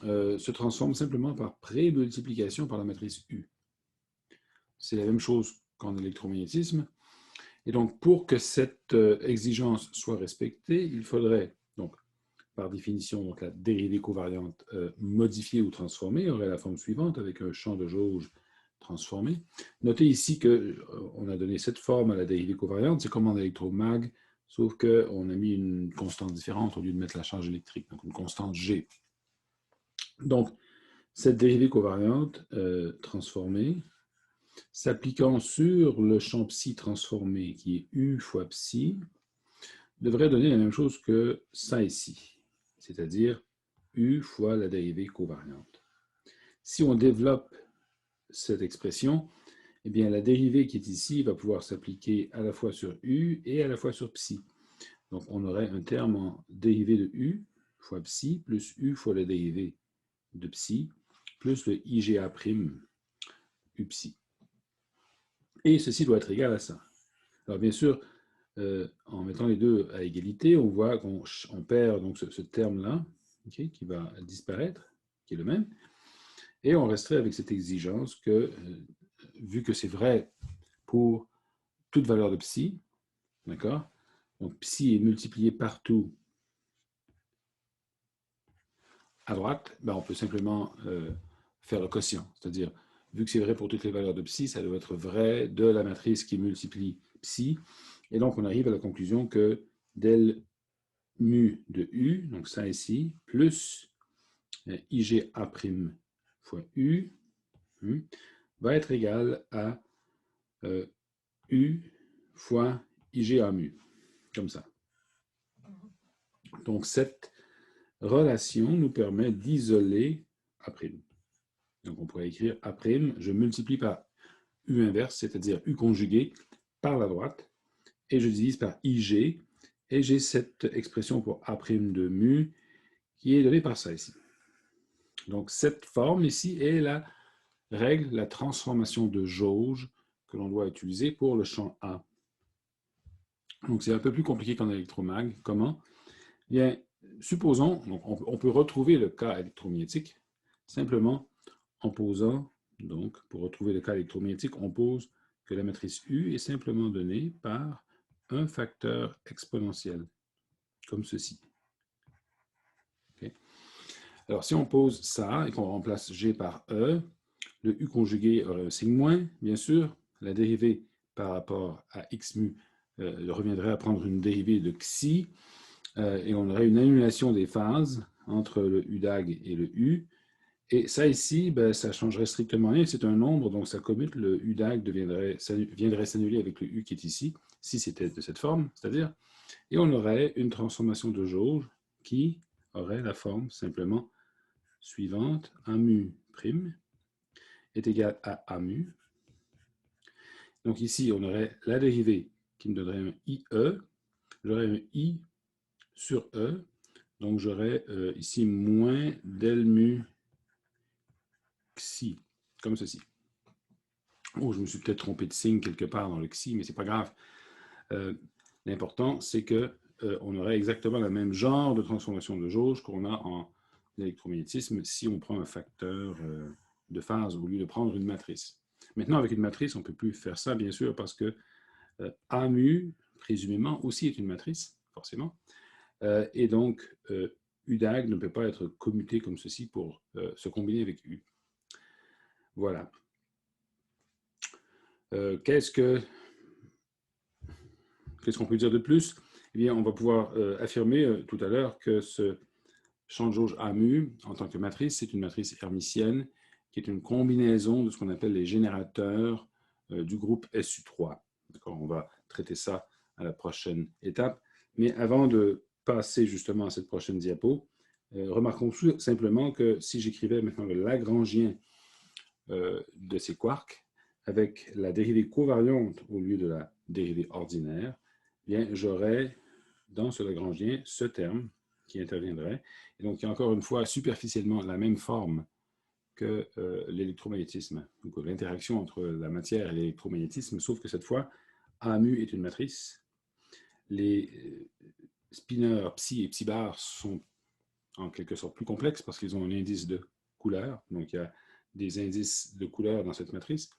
se transforme simplement par pré-multiplication par la matrice U. C'est la même chose qu'en électromagnétisme. Et donc, pour que cette exigence soit respectée, il faudrait, donc, par définition, donc, la dérivée covariante modifiée ou transformée aurait la forme suivante avec un champ de jauge transformé. Notez ici qu'on a donné cette forme à la dérivée covariante, c'est comme en électromag, sauf qu'on a mis une constante différente au lieu de mettre la charge électrique, donc une constante G. Donc, cette dérivée covariante transformée s'appliquant sur le champ psi transformé, qui est U fois psi, devrait donner la même chose que ça ici, c'est-à-dire U fois la dérivée covariante. Si on développe cette expression, eh bien, la dérivée qui est ici va pouvoir s'appliquer à la fois sur U et à la fois sur psi. Donc, on aurait un terme en dérivée de U fois psi plus U fois la dérivée de psi plus le IGA' U psi. Et ceci doit être égal à ça. Alors, bien sûr, en mettant les deux à égalité, on voit qu'on perd donc ce terme-là, okay, qui va disparaître, qui est le même, et on resterait avec cette exigence que, vu que c'est vrai pour toute valeur de psi, d'accord? Donc psi est multiplié partout à droite, ben on peut simplement faire le quotient, c'est-à-dire, vu que c'est vrai pour toutes les valeurs de psi, ça doit être vrai de la matrice qui multiplie psi, et donc on arrive à la conclusion que del mu de U, donc ça ici, plus IGA' fois U, va être égal à U fois IGA mu, comme ça. Donc cette relation nous permet d'isoler A'. Donc on pourrait écrire A', je multiplie par U inverse, c'est-à-dire U conjugué, par la droite, et je divise par IG, et j'ai cette expression pour A' de mu, qui est donnée par ça ici. Donc cette forme ici est la règle, la transformation de jauge que l'on doit utiliser pour le champ A. Donc c'est un peu plus compliqué qu'en électromag. Comment? Bien, supposons, donc on peut retrouver le cas électromagnétique simplement en posant, donc pour retrouver le cas électromagnétique, on pose que la matrice U est simplement donnée par un facteur exponentiel, comme ceci. Okay. Alors si on pose ça et qu'on remplace G par E, le U conjugué aurait un signe moins, bien sûr. La dérivée par rapport à x mu reviendrait à prendre une dérivée de xi, et on aurait une annulation des phases entre le UDAG et le U. Et ça ici, ben, ça changerait strictement rien. C'est un nombre, donc ça commute. Le UDAG viendrait s'annuler avec le U qui est ici, si c'était de cette forme, c'est-à-dire. Et on aurait une transformation de jauge qui aurait la forme simplement suivante. A mu prime est égal à A mu. Donc ici, on aurait la dérivée qui me donnerait un IE. J'aurais un I sur E. Donc j'aurais ici moins del mu xi, comme ceci. Oh, je me suis peut-être trompé de signe quelque part dans le xi, mais ce n'est pas grave. L'important, c'est qu'on aurait exactement le même genre de transformation de jauge qu'on a en électromagnétisme si on prend un facteur de phase au lieu de prendre une matrice. Maintenant, avec une matrice, on ne peut plus faire ça, bien sûr, parce que A mu, présumément, aussi est une matrice, forcément. Et donc, UDAG ne peut pas être commuté comme ceci pour se combiner avec U. Voilà. Qu'est-ce qu'on peut dire de plus? Eh bien, on va pouvoir affirmer tout à l'heure que ce champ de jauge A mu, en tant que matrice, c'est une matrice hermitienne qui est une combinaison de ce qu'on appelle les générateurs du groupe SU3. On va traiter ça à la prochaine étape. Mais avant de passer justement à cette prochaine diapo, remarquons simplement que si j'écrivais maintenant le Lagrangien de ces quarks, avec la dérivée covariante au lieu de la dérivée ordinaire, bien j'aurais dans ce Lagrangien ce terme qui interviendrait. Et donc, il y a encore une fois superficiellement la même forme que l'électromagnétisme, donc l'interaction entre la matière et l'électromagnétisme, sauf que cette fois, A mu est une matrice. Les spineurs psi et psi bar sont en quelque sorte plus complexes parce qu'ils ont un indice de couleur. Donc, il y a des indices de couleur dans cette matrice,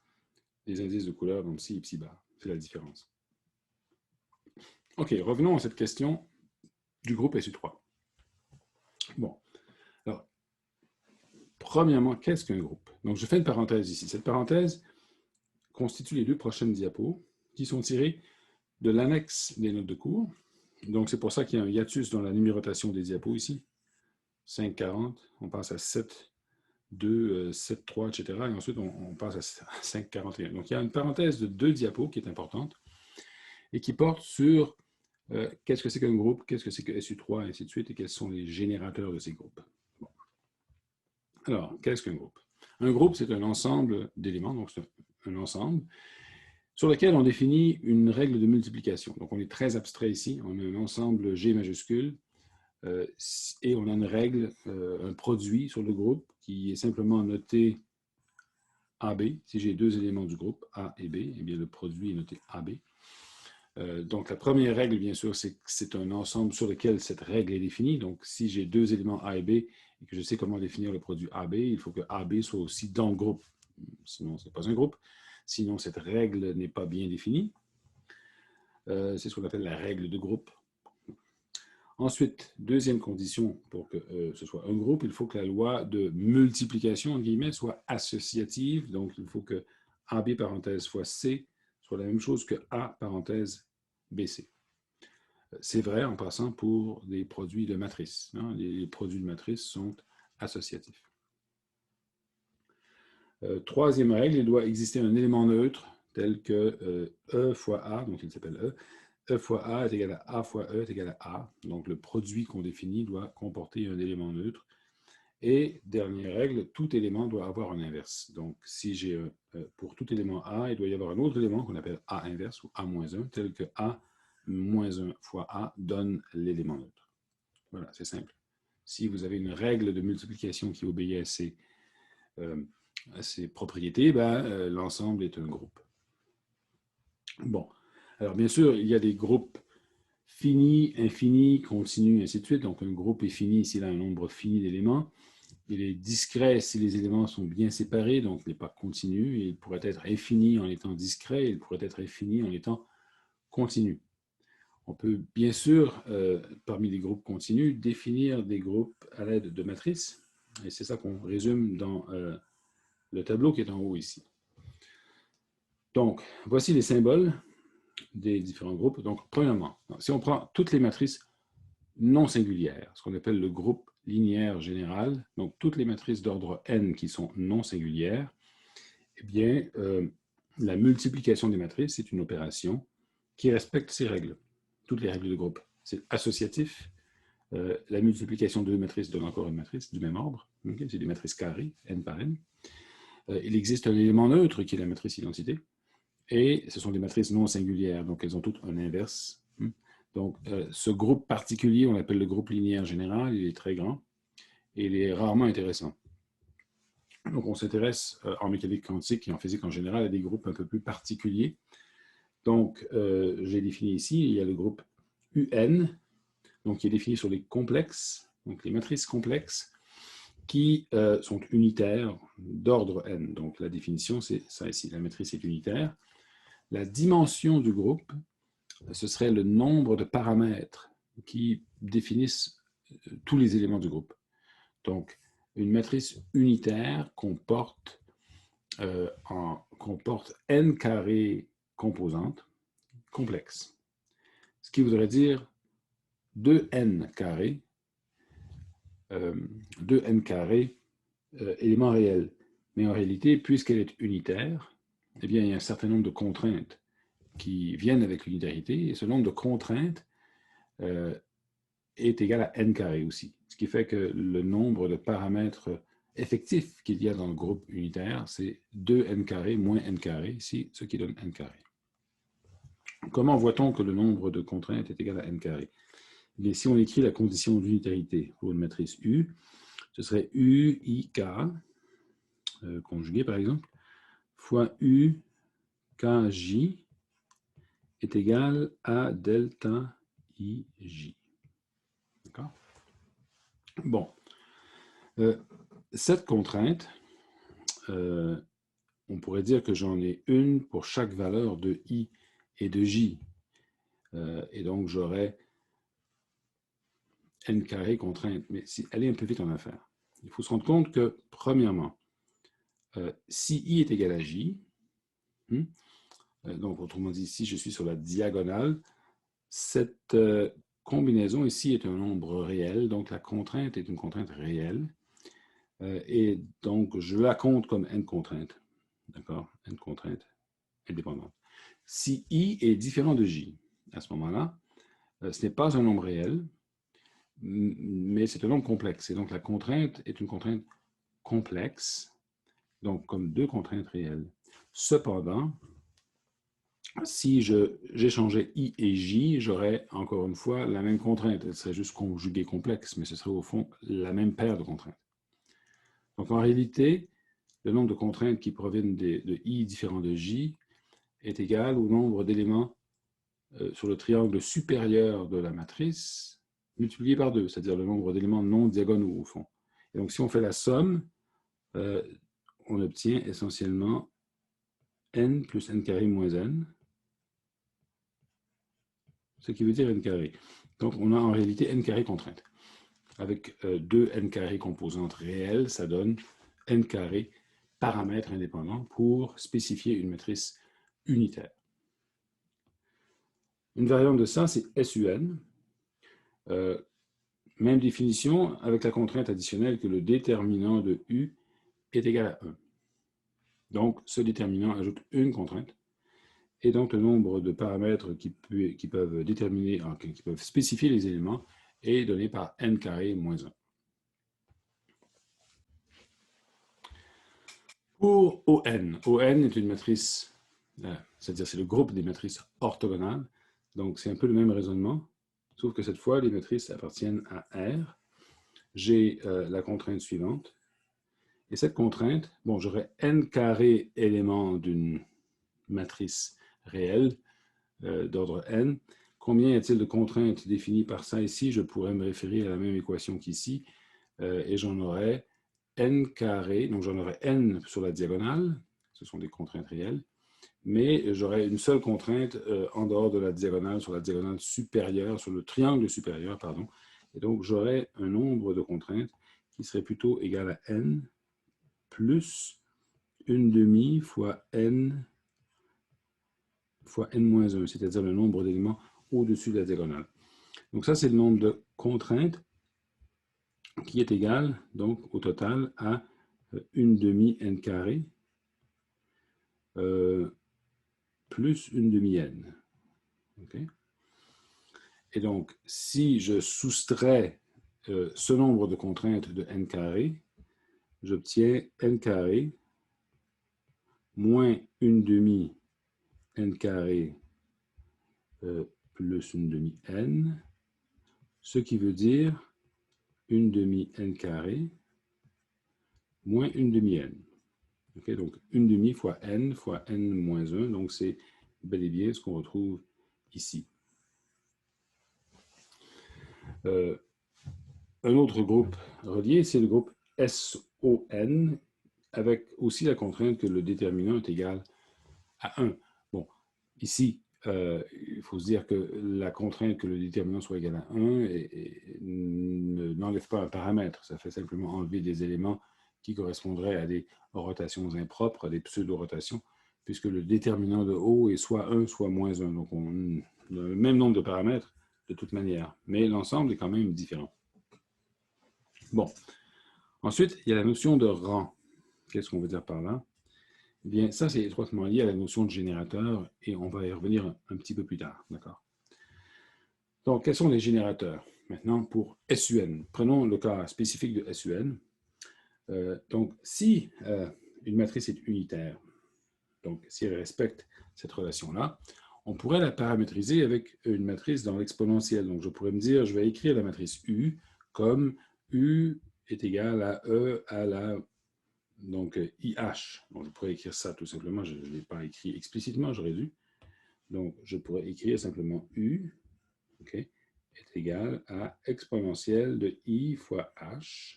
des indices de couleur dans psi et psi bar. C'est la différence. OK, revenons à cette question du groupe SU3. Bon, alors, premièrement, qu'est-ce qu'un groupe? Donc, je fais une parenthèse ici. Cette parenthèse constitue les deux prochaines diapos qui sont tirées de l'annexe des notes de cours. Donc, c'est pour ça qu'il y a un hiatus dans la numérotation des diapos ici. 5,40, on passe à 7, 2, 7, 3, etc. Et ensuite, on passe à 5, 41. Donc, il y a une parenthèse de 2 diapos qui est importante et qui porte sur qu'est-ce que c'est qu'un groupe, qu'est-ce que c'est que SU3, et ainsi de suite, et quels sont les générateurs de ces groupes. Bon. Alors, qu'est-ce qu'un groupe? Un groupe, c'est un ensemble d'éléments, donc c'est un ensemble, sur lequel on définit une règle de multiplication. Donc, on est très abstrait ici. On a un ensemble G majuscule et on a une règle, un produit sur le groupe qui est simplement noté AB. Si j'ai deux éléments du groupe, A et B, eh bien, le produit est noté AB. Donc, la première règle, bien sûr, c'est que c'est un ensemble sur lequel cette règle est définie. Donc, si j'ai deux éléments A et B et que je sais comment définir le produit AB, il faut que AB soit aussi dans le groupe. Sinon, ce n'est pas un groupe. Sinon, cette règle n'est pas bien définie. C'est ce qu'on appelle la règle de groupe. Ensuite, deuxième condition pour que ce soit un groupe, il faut que la loi de multiplication, entre guillemets, soit associative. Donc, il faut que AB parenthèse fois C soit la même chose que A parenthèse BC. C'est vrai en passant pour des produits de matrice. Hein. Les produits de matrice sont associatifs. Troisième règle, il doit exister un élément neutre tel que E fois A, donc il s'appelle E. E fois A est égal à A fois E est égal à A. Donc le produit qu'on définit doit comporter un élément neutre. Et dernière règle, tout élément doit avoir un inverse. Donc si j'ai pour tout élément A, il doit y avoir un autre élément qu'on appelle A inverse ou A moins 1, tel que A moins 1 fois A donne l'élément neutre. Voilà, c'est simple. Si vous avez une règle de multiplication qui obéit à ces propriétés, ben, l'ensemble est un groupe. Bon, alors bien sûr, il y a des groupes finis, infinis, continus, ainsi de suite. Donc un groupe est fini s'il a un nombre fini d'éléments. Il est discret si les éléments sont bien séparés, donc il n'est pas continu. Il pourrait être infini en étant discret, il pourrait être infini en étant continu. On peut bien sûr, parmi les groupes continus, définir des groupes à l'aide de matrices. Et c'est ça qu'on résume dans le tableau qui est en haut ici. Donc, voici les symboles des différents groupes. Donc, premièrement, si on prend toutes les matrices non singulières, ce qu'on appelle le groupe linéaire général, donc toutes les matrices d'ordre n qui sont non singulières, eh bien, la multiplication des matrices, c'est une opération qui respecte ces règles, toutes les règles de groupe. C'est associatif. La multiplication de deux matrices donne encore une matrice du même ordre. Okay? C'est des matrices carrées, n par n. Il existe un élément neutre qui est la matrice identité. Et ce sont des matrices non singulières, donc elles ont toutes un inverse. Donc, ce groupe particulier, on l'appelle le groupe linéaire général, il est très grand et il est rarement intéressant. Donc, on s'intéresse en mécanique quantique et en physique en général à des groupes un peu plus particuliers. Donc, j'ai défini ici, il y a le groupe UN, donc qui est défini sur les complexes, donc les matrices complexes, qui sont unitaires d'ordre n. Donc, la définition, c'est ça ici, la matrice est unitaire. La dimension du groupe, ce serait le nombre de paramètres qui définissent tous les éléments du groupe. Donc, une matrice unitaire comporte n carré composantes complexes. Ce qui voudrait dire 2n carré, éléments réels. Mais en réalité, puisqu'elle est unitaire, eh bien, il y a un certain nombre de contraintes qui viennent avec l'unitarité, et ce nombre de contraintes est égal à n carré aussi. Ce qui fait que le nombre de paramètres effectifs qu'il y a dans le groupe unitaire, c'est 2n carré moins n carré, ici, ce qui donne n carré. Comment voit-on que le nombre de contraintes est égal à n carré? Eh bien, si on écrit la condition d'unitarité pour une matrice U, ce serait U, I, K, conjugué par exemple, fois U, K, J, est égal à delta IJ. D'accord? Bon. Cette contrainte, on pourrait dire que j'en ai une pour chaque valeur de I et de J. Et donc, j'aurais n carré contrainte. Mais elle est un peu vite en affaire. Il faut se rendre compte que, premièrement, si I est égal à J, donc autrement dit, si je suis sur la diagonale, cette combinaison ici est un nombre réel, donc la contrainte est une contrainte réelle. Et donc, je la compte comme n contraintes. D'accord? N contraintes indépendantes. Si I est différent de J, à ce moment-là, ce n'est pas un nombre réel, mais c'est un nombre complexe. Et donc, la contrainte est une contrainte complexe, donc comme deux contraintes réelles. Cependant, si j'échangeais I et J, j'aurais encore une fois la même contrainte. Elle serait juste conjuguée complexe, mais ce serait au fond la même paire de contraintes. Donc en réalité, le nombre de contraintes qui proviennent de I différent de J est égal au nombre d'éléments sur le triangle supérieur de la matrice multiplié par 2, c'est-à-dire le nombre d'éléments non diagonaux au fond. Et donc si on fait la somme, on obtient essentiellement n plus n carré moins n, ce qui veut dire n carré. Donc on a en réalité n carré contrainte. Avec deux n carré composantes réelles, ça donne n carré paramètres indépendants pour spécifier une matrice unitaire. Une variante de ça, c'est SUN. Même définition avec la contrainte additionnelle que le déterminant de U est égal à 1. Donc, ce déterminant ajoute une contrainte, et donc le nombre de paramètres qui peuvent déterminer, qui peuvent spécifier les éléments est donné par n carré moins 1. Pour ON, ON est une matrice, c'est-à-dire c'est le groupe des matrices orthogonales, donc c'est un peu le même raisonnement, sauf que cette fois, les matrices appartiennent à R. J'ai la contrainte suivante, et cette contrainte, bon, j'aurai n carré éléments d'une matrice réelle d'ordre n. Combien y a-t-il de contraintes définies par ça ici? Je pourrais me référer à la même équation qu'ici, et j'en aurai n carré, donc j'en aurai n sur la diagonale, ce sont des contraintes réelles, mais j'aurai une seule contrainte en dehors de la diagonale, sur la diagonale supérieure, sur le triangle supérieur, pardon, et donc j'aurai un nombre de contraintes qui serait plutôt égal à n plus une demi fois n moins 1, c'est-à-dire le nombre d'éléments au-dessus de la diagonale. Donc ça, c'est le nombre de contraintes qui est égal, donc, au total à une demi n carré plus une demi n. Okay? Et donc, si je soustrais ce nombre de contraintes de n carré, j'obtiens n carré moins une demi n carré plus une demi n, ce qui veut dire une demi n carré moins une demi n. Okay, donc une demi fois n moins 1, donc c'est bel et bien ce qu'on retrouve ici. Un autre groupe relié, c'est le groupe SON, avec aussi la contrainte que le déterminant est égal à 1. Bon, ici, il faut se dire que la contrainte que le déterminant soit égal à 1 n'enlève pas un paramètre, ça fait simplement enlever des éléments qui correspondraient à des rotations impropres, à des pseudo-rotations, puisque le déterminant de O est soit 1, soit moins 1. Donc, on a le même nombre de paramètres de toute manière, mais l'ensemble est quand même différent. Bon. Ensuite, il y a la notion de rang. Qu'est-ce qu'on veut dire par là? Eh bien, ça, c'est étroitement lié à la notion de générateur, et on va y revenir un petit peu plus tard. D'accord? Donc, quels sont les générateurs? Maintenant, pour SUN. Prenons le cas spécifique de SUN. Donc, si une matrice est unitaire, donc si elle respecte cette relation-là, on pourrait la paramétriser avec une matrice dans l'exponentielle. Donc, je pourrais me dire, je vais écrire la matrice U comme U est égal à E à la donc IH. Donc, je pourrais écrire ça tout simplement, je ne l'ai pas écrit explicitement, j'aurais dû. Donc, je pourrais écrire simplement U okay, est égal à exponentielle de I fois H.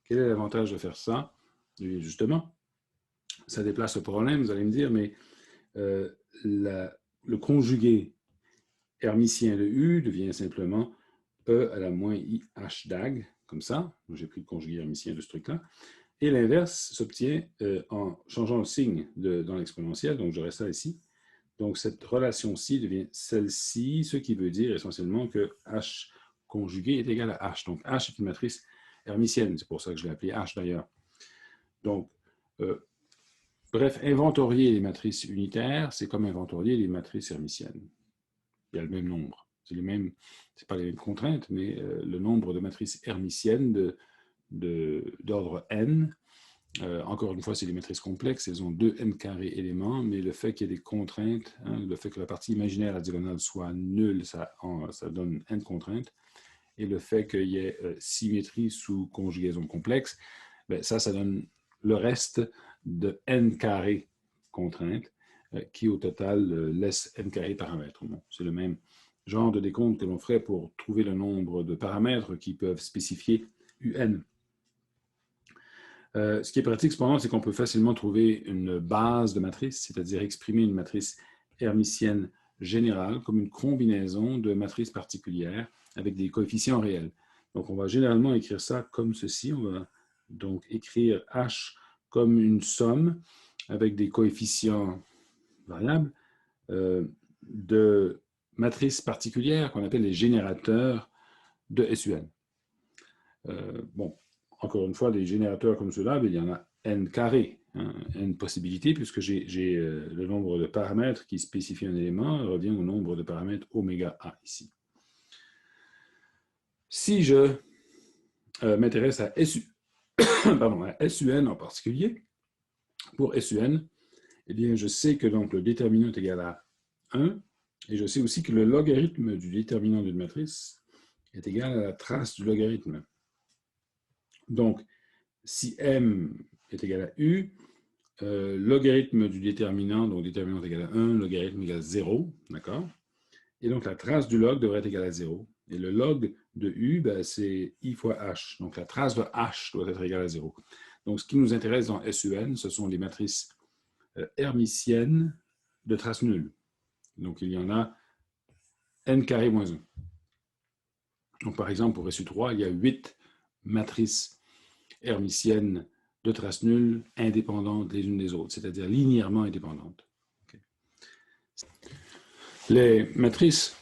Quel est l'avantage de faire ça? Justement, ça déplace le problème, vous allez me dire, mais le conjugué hermitien de U devient simplement E à la moins IH DAG, comme ça. J'ai pris le conjugué hermitien de ce truc-là. Et l'inverse s'obtient en changeant le signe dans l'exponentielle, donc j'aurai ça ici. Donc cette relation-ci devient celle-ci, ce qui veut dire essentiellement que H conjugué est égal à H. Donc H est une matrice hermitienne. C'est pour ça que je l'ai appelée H d'ailleurs. Donc, bref, inventorier les matrices unitaires, c'est comme inventorier les matrices hermitiennes. Il y a le même nombre. C'est pas les mêmes contraintes, mais le nombre de matrices hermitiennes d'ordre n. Encore une fois, c'est des matrices complexes, elles ont 2 n carré éléments, mais le fait qu'il y ait des contraintes, le fait que la partie imaginaire à la diagonale soit nulle, ça donne n contraintes, et le fait qu'il y ait symétrie sous conjugaison complexe, ben ça donne le reste de n carré contraintes, qui au total laisse n carré paramètres. Bon, c'est le même genre de décompte que l'on ferait pour trouver le nombre de paramètres qui peuvent spécifier un. Ce qui est pratique, cependant, c'est qu'on peut facilement trouver une base de matrice, c'est-à-dire exprimer une matrice hermitienne générale comme une combinaison de matrices particulières avec des coefficients réels. Donc, on va généralement écrire ça comme ceci. On va donc écrire H comme une somme avec des coefficients variables de matrices particulières qu'on appelle les générateurs de SUN. Bon, encore une fois, des générateurs comme ceux-là, il y en a n carré, n possibilités, puisque j'ai le nombre de paramètres qui spécifie un élément revient au nombre de paramètres oméga A ici. Si je m'intéresse à SUN en particulier, pour SUN, eh bien, je sais que donc, le déterminant est égal à 1, et je sais aussi que le logarithme du déterminant d'une matrice est égal à la trace du logarithme. Donc, si M est égal à U, logarithme du déterminant, donc déterminant est égal à 1, logarithme égale 0, d'accord? Et donc, la trace du log devrait être égale à 0. Et le log de U, ben, c'est I fois H. Donc, la trace de H doit être égale à 0. Donc, ce qui nous intéresse dans SUN, ce sont les matrices hermitiennes de trace nulle. Donc, il y en a n carré moins 1. Donc, par exemple, pour SU3, il y a 8 matrices hermitiennes de traces nulles indépendantes les unes des autres, c'est-à-dire linéairement indépendantes. Okay. Les matrices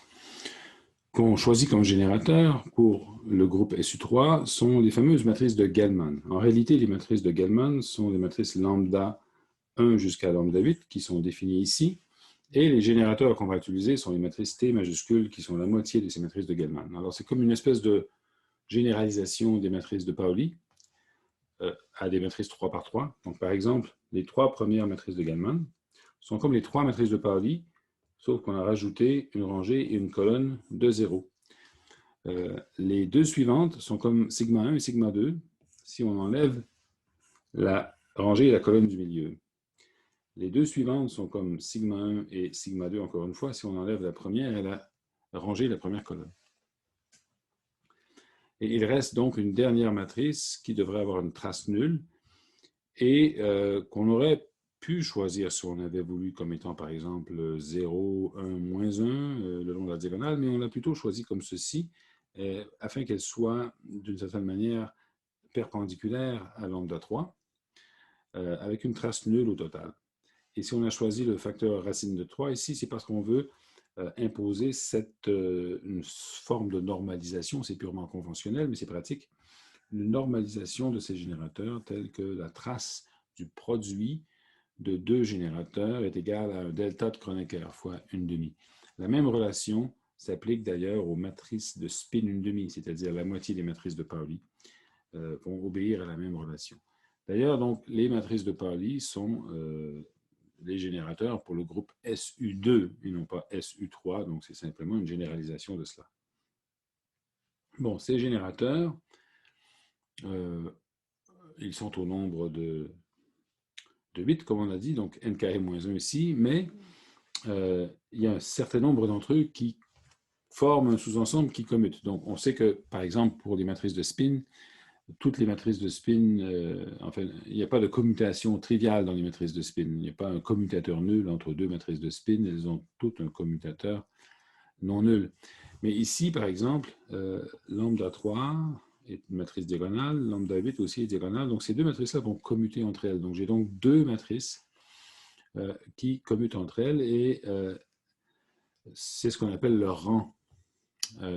qu'on choisit comme générateur pour le groupe SU3 sont les fameuses matrices de Gell-Mann. En réalité, les matrices de Gell-Mann sont des matrices lambda 1 jusqu'à lambda 8 qui sont définies ici, et les générateurs qu'on va utiliser sont les matrices T majuscules qui sont la moitié de ces matrices de Gell-Mann. Alors, c'est comme une espèce de généralisation des matrices de Pauli à des matrices 3 par 3. Donc, par exemple, les 3 premières matrices de Gell-Mann sont comme les 3 matrices de Pauli, sauf qu'on a rajouté une rangée et une colonne de 0. Les 2 suivantes sont comme sigma 1 et sigma 2, si on enlève la rangée et la colonne du milieu. Les 2 suivantes sont comme sigma 1 et sigma 2, encore une fois, si on enlève la première et la rangée et la première colonne. Et il reste donc une dernière matrice qui devrait avoir une trace nulle et qu'on aurait pu choisir si on avait voulu comme étant par exemple 0, 1, moins 1 le long de la diagonale, mais on l'a plutôt choisi comme ceci afin qu'elle soit d'une certaine manière perpendiculaire à lambda 3 avec une trace nulle au total. Et si on a choisi le facteur racine de 3 ici, c'est parce qu'on veut imposer une forme de normalisation, c'est purement conventionnel, mais c'est pratique, une normalisation de ces générateurs telle que la trace du produit de 2 générateurs est égale à un delta de Kronecker fois 1/2. La même relation s'applique d'ailleurs aux matrices de spin 1/2, c'est-à-dire la moitié des matrices de Pauli vont obéir à la même relation. D'ailleurs, donc, les matrices de Pauli sont les générateurs pour le groupe SU2 et non pas SU3, donc c'est simplement une généralisation de cela. Bon, ces générateurs, ils sont au nombre de 8, comme on a dit, donc n carré moins 1 ici, mais il y a un certain nombre d'entre eux qui forment un sous-ensemble qui commute. Donc, on sait que, par exemple, pour les matrices de spin, toutes les matrices de spin, enfin, il n'y a pas de commutation triviale dans les matrices de spin. Il n'y a pas un commutateur nul entre 2 matrices de spin. Elles ont toutes un commutateur non nul. Mais ici, par exemple, lambda 3 est une matrice diagonale, lambda 8 aussi est diagonale. Donc, ces 2 matrices-là vont commuter entre elles. Donc, j'ai donc 2 matrices qui commutent entre elles et c'est ce qu'on appelle leur rang.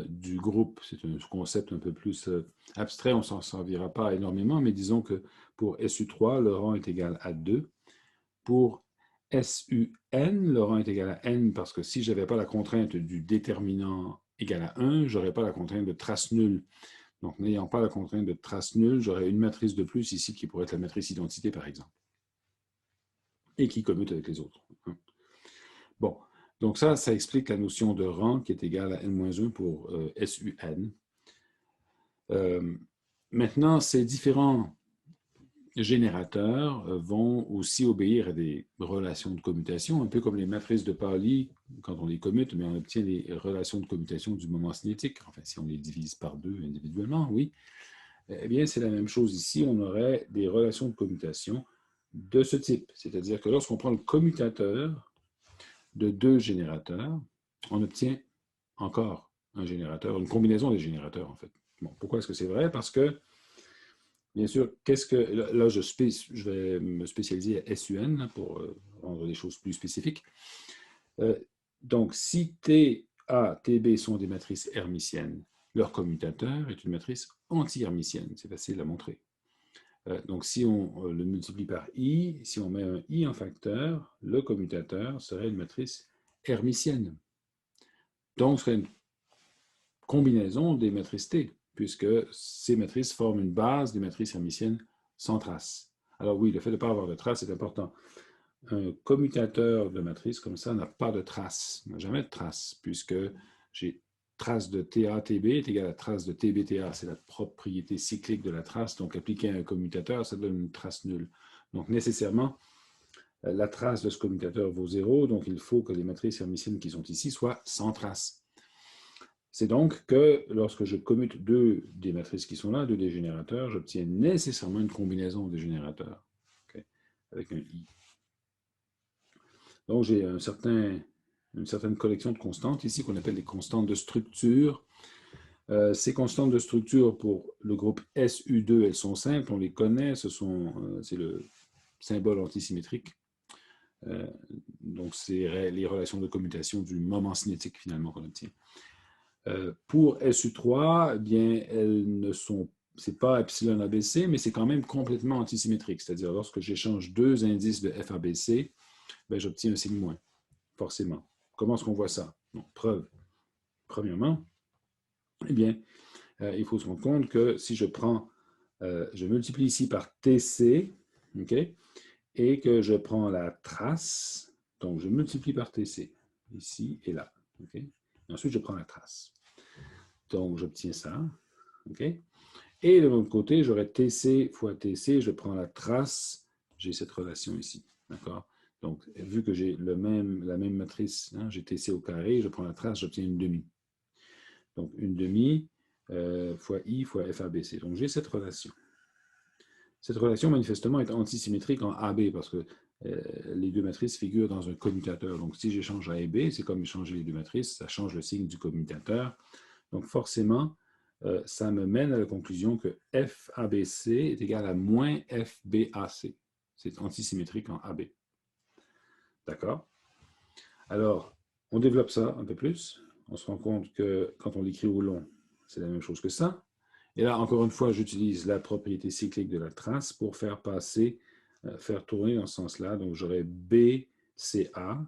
du groupe. C'est un concept un peu plus abstrait, on ne s'en servira pas énormément, mais disons que pour SU3, le rang est égal à 2. Pour SUN, le rang est égal à n parce que si je n'avais pas la contrainte du déterminant égal à 1, je n'aurais pas la contrainte de trace nulle. Donc, n'ayant pas la contrainte de trace nulle, j'aurais une matrice de plus ici qui pourrait être la matrice identité, par exemple, et qui commute avec les autres. Bon, donc ça explique la notion de rang qui est égale à n-1 pour SUN. Maintenant, ces différents générateurs vont aussi obéir à des relations de commutation, un peu comme les matrices de Pauli, quand on les commute, mais on obtient des relations de commutation du moment cinétique. Enfin, si on les divise par 2 individuellement, oui. Eh bien, c'est la même chose ici. On aurait des relations de commutation de ce type. C'est-à-dire que lorsqu'on prend le commutateur de 2 générateurs, on obtient encore un générateur, une combinaison des générateurs, en fait. Bon, pourquoi est-ce que c'est vrai? Parce que bien sûr, là, je vais me spécialiser à SUN pour rendre les choses plus spécifiques. Donc, si TA, TB sont des matrices hermitiennes, leur commutateur est une matrice anti-hermitienne. C'est facile à montrer. Donc, si on le multiplie par I, si on met un I en facteur, le commutateur serait une matrice hermitienne. Donc, ce serait une combinaison des matrices T, puisque ces matrices forment une base des matrices hermitiennes sans trace. Alors oui, le fait de ne pas avoir de trace est important. Un commutateur de matrice comme ça n'a pas de trace, n'a jamais de trace, puisque j'ai trace de TA-TB est égale à trace de TB-TA. C'est la propriété cyclique de la trace. Donc, appliquer à un commutateur, ça donne une trace nulle. Donc, nécessairement, la trace de ce commutateur vaut 0. Donc, il faut que les matrices hermitiennes qui sont ici soient sans trace. C'est donc que lorsque je commute deux des matrices qui sont là, deux des générateurs, j'obtiens nécessairement une combinaison des générateurs, okay, avec un I. Donc j'ai une certaine collection de constantes ici qu'on appelle les constantes de structure. Ces constantes de structure pour le groupe SU2, elles sont simples, on les connaît, c'est le symbole antisymétrique. Donc c'est les relations de commutation du moment cinétique finalement qu'on obtient. Pour SU3, eh bien, elles ne sont, c'est pas epsilon ABC, mais c'est quand même complètement antisymétrique. C'est-à-dire, lorsque j'échange deux indices de FABC, ben, j'obtiens un signe moins, forcément. Comment est-ce qu'on voit ça? Bon, preuve. Premièrement, eh bien, il faut se rendre compte que si je prends, je multiplie ici par TC, okay, et que je prends la trace, donc je multiplie par TC, ici et là. Okay, et ensuite, je prends la trace. Donc, j'obtiens ça. Okay? Et de l'autre côté, j'aurai TC fois TC, je prends la trace, j'ai cette relation ici. D'accord? Donc, vu que j'ai la même matrice, hein, j'ai TC au carré, je prends la trace, j'obtiens une demi. Donc, une demi fois I fois FABC. Donc, j'ai cette relation. Cette relation, manifestement, est antisymétrique en AB parce que les deux matrices figurent dans un commutateur. Donc, si j'échange A et B, c'est comme échanger les deux matrices, ça change le signe du commutateur. Donc, forcément, ça me mène à la conclusion que FABC est égal à moins FBAC. C'est antisymétrique en AB. D'accord? Alors, on développe ça un peu plus. On se rend compte que quand on l'écrit au long, c'est la même chose que ça. Et là, encore une fois, j'utilise la propriété cyclique de la trace pour faire passer, faire tourner dans ce sens-là. Donc, j'aurai BCA.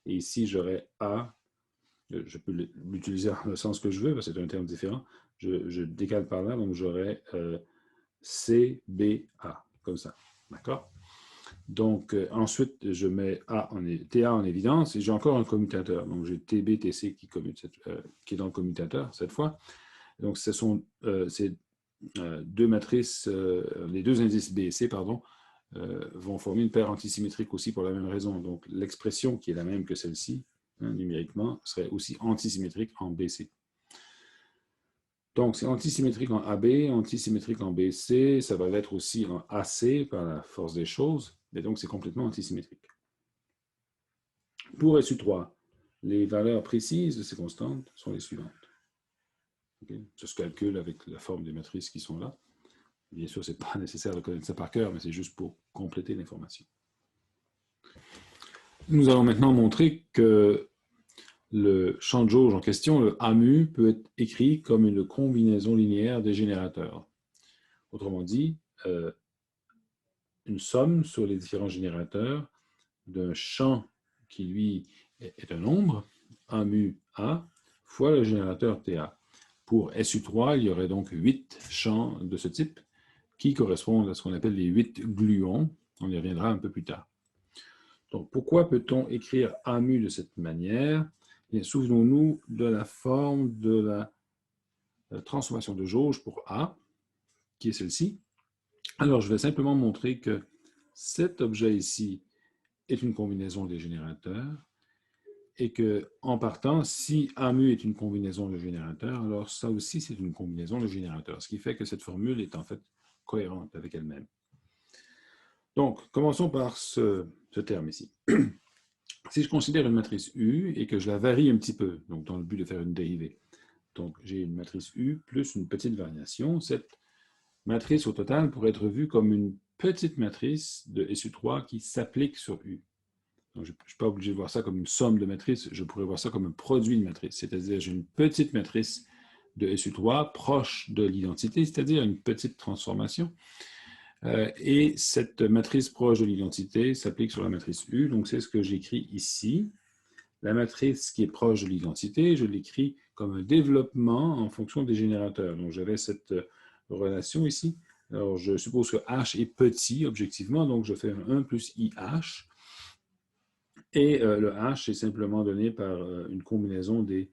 Et ici, j'aurai A. Je peux l'utiliser dans le sens que je veux, parce que c'est un terme différent. Je décale par là, donc j'aurai CBA, comme ça. D'accord? Donc, ensuite, je mets TA en évidence, et j'ai encore un commutateur. Donc, j'ai TB, TC qui est dans le commutateur, cette fois. Donc, ce sont ces deux matrices, les deux indices B et C, pardon, vont former une paire antisymétrique aussi pour la même raison. Donc, l'expression qui est la même que celle-ci, hein, numériquement, serait aussi antisymétrique en BC. Donc, c'est antisymétrique en AB, antisymétrique en BC, ça va l'être aussi en AC par la force des choses, et donc c'est complètement antisymétrique. Pour SU3, les valeurs précises de ces constantes sont les suivantes. Okay? Ça se calcule avec la forme des matrices qui sont là. Bien sûr, ce n'est pas nécessaire de connaître ça par cœur, mais c'est juste pour compléter l'information. Nous allons maintenant montrer que le champ de jauge en question, le AMU, peut être écrit comme une combinaison linéaire des générateurs. Autrement dit, une somme sur les différents générateurs d'un champ qui, lui, est un nombre, AMU A, fois le générateur TA. Pour SU3, il y aurait donc 8 champs de ce type qui correspondent à ce qu'on appelle les 8 gluons. On y reviendra un peu plus tard. Donc, pourquoi peut-on écrire AMU de cette manière? Souvenons-nous de la forme de la transformation de jauge pour A, qui est celle-ci. Alors, je vais simplement montrer que cet objet ici est une combinaison des générateurs et que, en partant, si AMU est une combinaison de générateurs, alors ça aussi, c'est une combinaison de générateurs, ce qui fait que cette formule est en fait cohérente avec elle-même. Donc, commençons par ce terme ici. Si je considère une matrice U et que je la varie un petit peu, donc dans le but de faire une dérivée, donc j'ai une matrice U plus une petite variation, cette matrice au total pourrait être vue comme une petite matrice de SU3 qui s'applique sur U. Donc, je ne suis pas obligé de voir ça comme une somme de matrices, je pourrais voir ça comme un produit de matrice, c'est-à-dire j'ai une petite matrice de SU3 proche de l'identité, c'est-à-dire une petite transformation. Et cette matrice proche de l'identité s'applique sur la matrice U, donc c'est ce que j'écris ici. La matrice qui est proche de l'identité, je l'écris comme un développement en fonction des générateurs. Donc j'avais cette relation ici. Alors je suppose que H est petit objectivement, donc je fais un 1 plus IH. Et le H est simplement donné par une combinaison des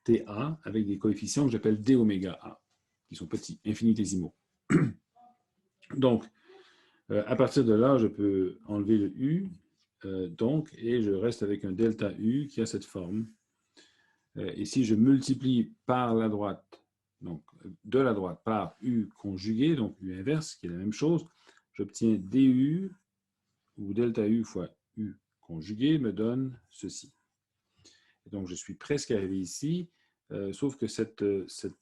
TA avec des coefficients que j'appelle d oméga A, qui sont petits, infinitésimaux. Donc, à partir de là, je peux enlever le U, donc, et je reste avec un delta U qui a cette forme. Et si je multiplie par la droite, donc de la droite par U conjugué, donc U inverse, qui est la même chose, j'obtiens DU, ou delta U fois U conjugué, me donne ceci. Et donc, je suis presque arrivé ici, sauf que cette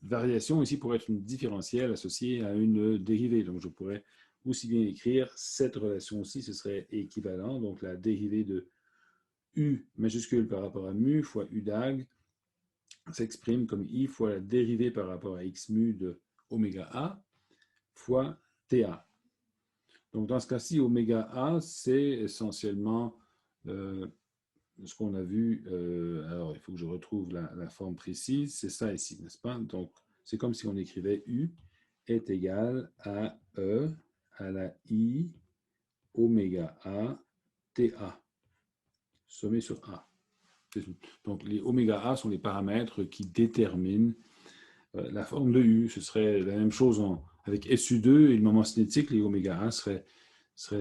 variation ici pourrait être une différentielle associée à une dérivée. Donc, je pourrais aussi bien écrire cette relation-ci, ce serait équivalent. Donc, la dérivée de U majuscule par rapport à mu fois U dag s'exprime comme I fois la dérivée par rapport à X mu de oméga A fois TA. Donc, dans ce cas-ci, oméga A, c'est essentiellement ce qu'on a vu. Alors, il faut que je retrouve la forme précise. C'est ça ici, n'est-ce pas? Donc, c'est comme si on écrivait U est égal à E à la I oméga A TA, sommé sur A. Donc, les oméga A sont les paramètres qui déterminent la forme de U. Ce serait la même chose avec SU2 et le moment cinétique. Les oméga A seraient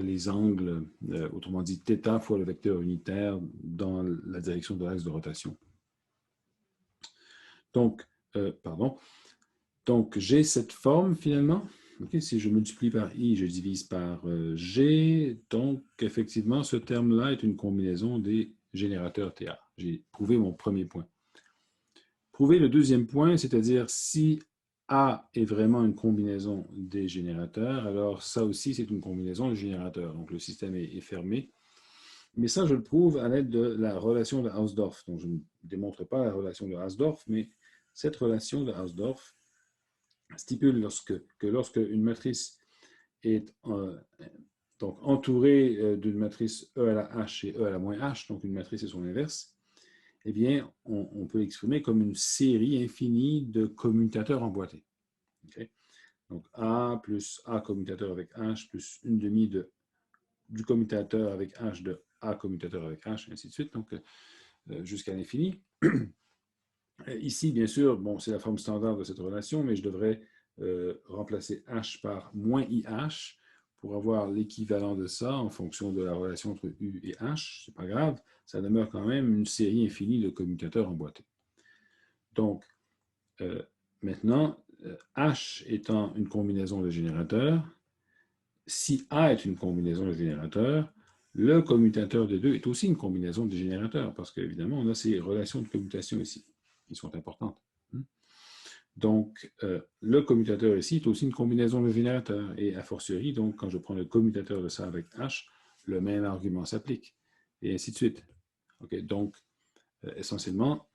les angles, autrement dit θ fois le vecteur unitaire dans la direction de l'axe de rotation. Donc, Donc j'ai cette forme finalement. Okay, si je multiplie par I, je divise par G. Donc, effectivement, ce terme-là est une combinaison des générateurs TA. J'ai prouvé mon premier point. Prouver le deuxième point, c'est-à-dire si A est vraiment une combinaison des générateurs, alors ça aussi, c'est une combinaison de générateurs. Donc, le système est fermé. Mais ça, je le prouve à l'aide de la relation de Hausdorff. Donc, je ne démontre pas la relation de Hausdorff, mais cette relation de Hausdorff stipule que lorsque une matrice est donc entourée d'une matrice E à la H et E à la moins H, donc une matrice et son inverse, eh bien, on peut l'exprimer comme une série infinie de commutateurs emboîtés. Okay? Donc, A plus A commutateur avec H plus une demi du commutateur avec H de A commutateur avec H, et ainsi de suite, donc jusqu'à l'infini. Ici, bien sûr, bon, c'est la forme standard de cette relation, mais je devrais remplacer H par moins IH pour avoir l'équivalent de ça en fonction de la relation entre U et H. C'est pas grave, ça demeure quand même une série infinie de commutateurs emboîtés. Donc, maintenant, H étant une combinaison de générateurs, si A est une combinaison de générateurs, le commutateur des deux est aussi une combinaison de générateurs, parce qu'évidemment, on a ces relations de commutation ici, qui sont importantes. Donc, le commutateur ici est aussi une combinaison de générateurs, et a fortiori, donc, quand je prends le commutateur de ça avec H, le même argument s'applique, et ainsi de suite. Okay, donc, essentiellement,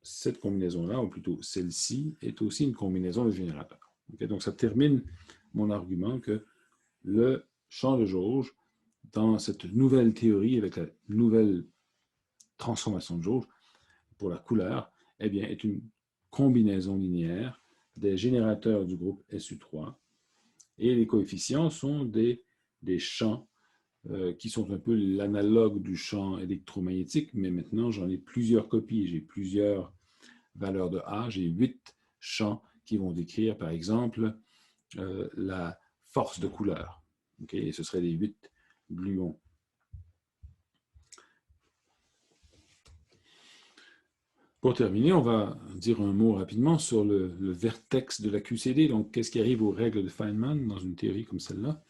cette combinaison-là, ou plutôt celle-ci, est aussi une combinaison de générateurs. Okay? Donc, ça termine mon argument que le champ de jauge, dans cette nouvelle théorie, avec la nouvelle transformation de jauge pour la couleur, eh bien, est une combinaison linéaire des générateurs du groupe SU3. Et les coefficients sont des champs qui sont un peu l'analogue du champ électromagnétique, mais maintenant j'en ai plusieurs copies, j'ai plusieurs valeurs de A, j'ai 8 champs qui vont décrire par exemple la force de couleur. Okay? Et ce seraient les 8 gluons. Pour terminer, on va dire un mot rapidement sur le vertex de la QCD. Donc, qu'est-ce qui arrive aux règles de Feynman dans une théorie comme celle-là?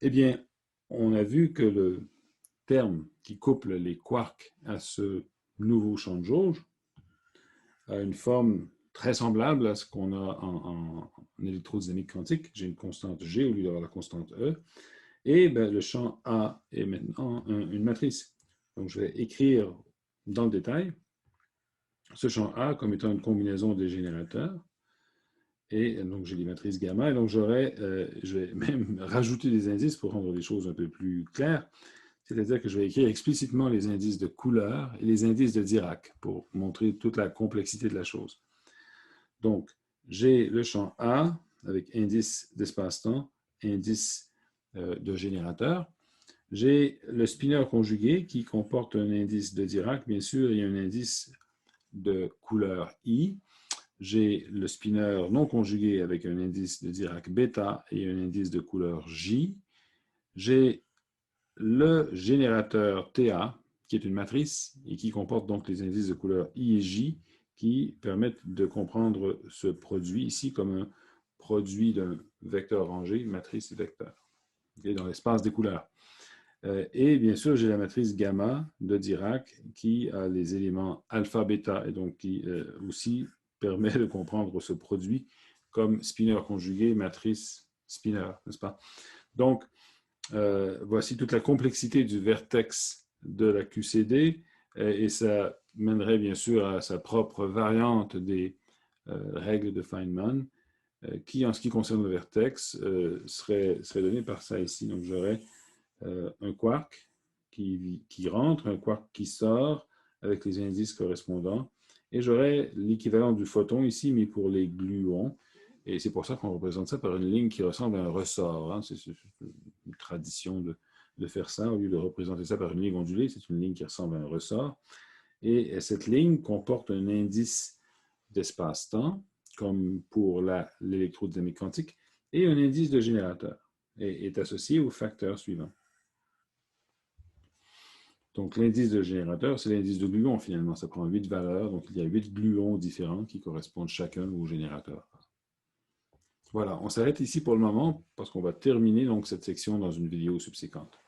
Eh bien, on a vu que le terme qui couple les quarks à ce nouveau champ de jauge a une forme très semblable à ce qu'on a en électrodynamique quantique. J'ai une constante G au lieu d'avoir la constante E. Et bien, le champ A est maintenant une matrice. Donc, je vais écrire dans le détail ce champ A comme étant une combinaison des générateurs. Et donc, j'ai les matrices gamma. Et donc, je vais même rajouter des indices pour rendre les choses un peu plus claires. C'est-à-dire que je vais écrire explicitement les indices de couleur et les indices de Dirac pour montrer toute la complexité de la chose. Donc, j'ai le champ A avec indice d'espace-temps, indice de générateur. J'ai le spinner conjugué qui comporte un indice de Dirac, bien sûr, et un indice de couleur I. J'ai le spinner non conjugué avec un indice de Dirac bêta et un indice de couleur J. J'ai le générateur TA, qui est une matrice et qui comporte donc les indices de couleur I et J qui permettent de comprendre ce produit ici comme un produit d'un vecteur rangé, matrice et vecteur, et dans l'espace des couleurs. Et bien sûr, j'ai la matrice gamma de Dirac qui a les éléments alpha, bêta, et donc qui aussi permet de comprendre ce produit comme spinner conjugué, matrice, spinner, n'est-ce pas? Donc, voici toute la complexité du vertex de la QCD, et ça mènerait bien sûr à sa propre variante des règles de Feynman, qui, en ce qui concerne le vertex, serait donné par ça ici. Donc, j'aurais un quark qui rentre, un quark qui sort avec les indices correspondants, et j'aurais l'équivalent du photon ici, mais pour les gluons. Et c'est pour ça qu'on représente ça par une ligne qui ressemble à un ressort. Hein. C'est une tradition de faire ça. Au lieu de représenter ça par une ligne ondulée, c'est une ligne qui ressemble à un ressort. Et cette ligne comporte un indice d'espace-temps, comme pour l'électrodynamique quantique, et un indice de générateur, et est associé au facteur suivant. Donc, l'indice de générateur, c'est l'indice de gluon, finalement. Ça prend 8 valeurs. Donc, il y a 8 gluons différents qui correspondent chacun au générateur. Voilà, on s'arrête ici pour le moment parce qu'on va terminer donc cette section dans une vidéo subséquente.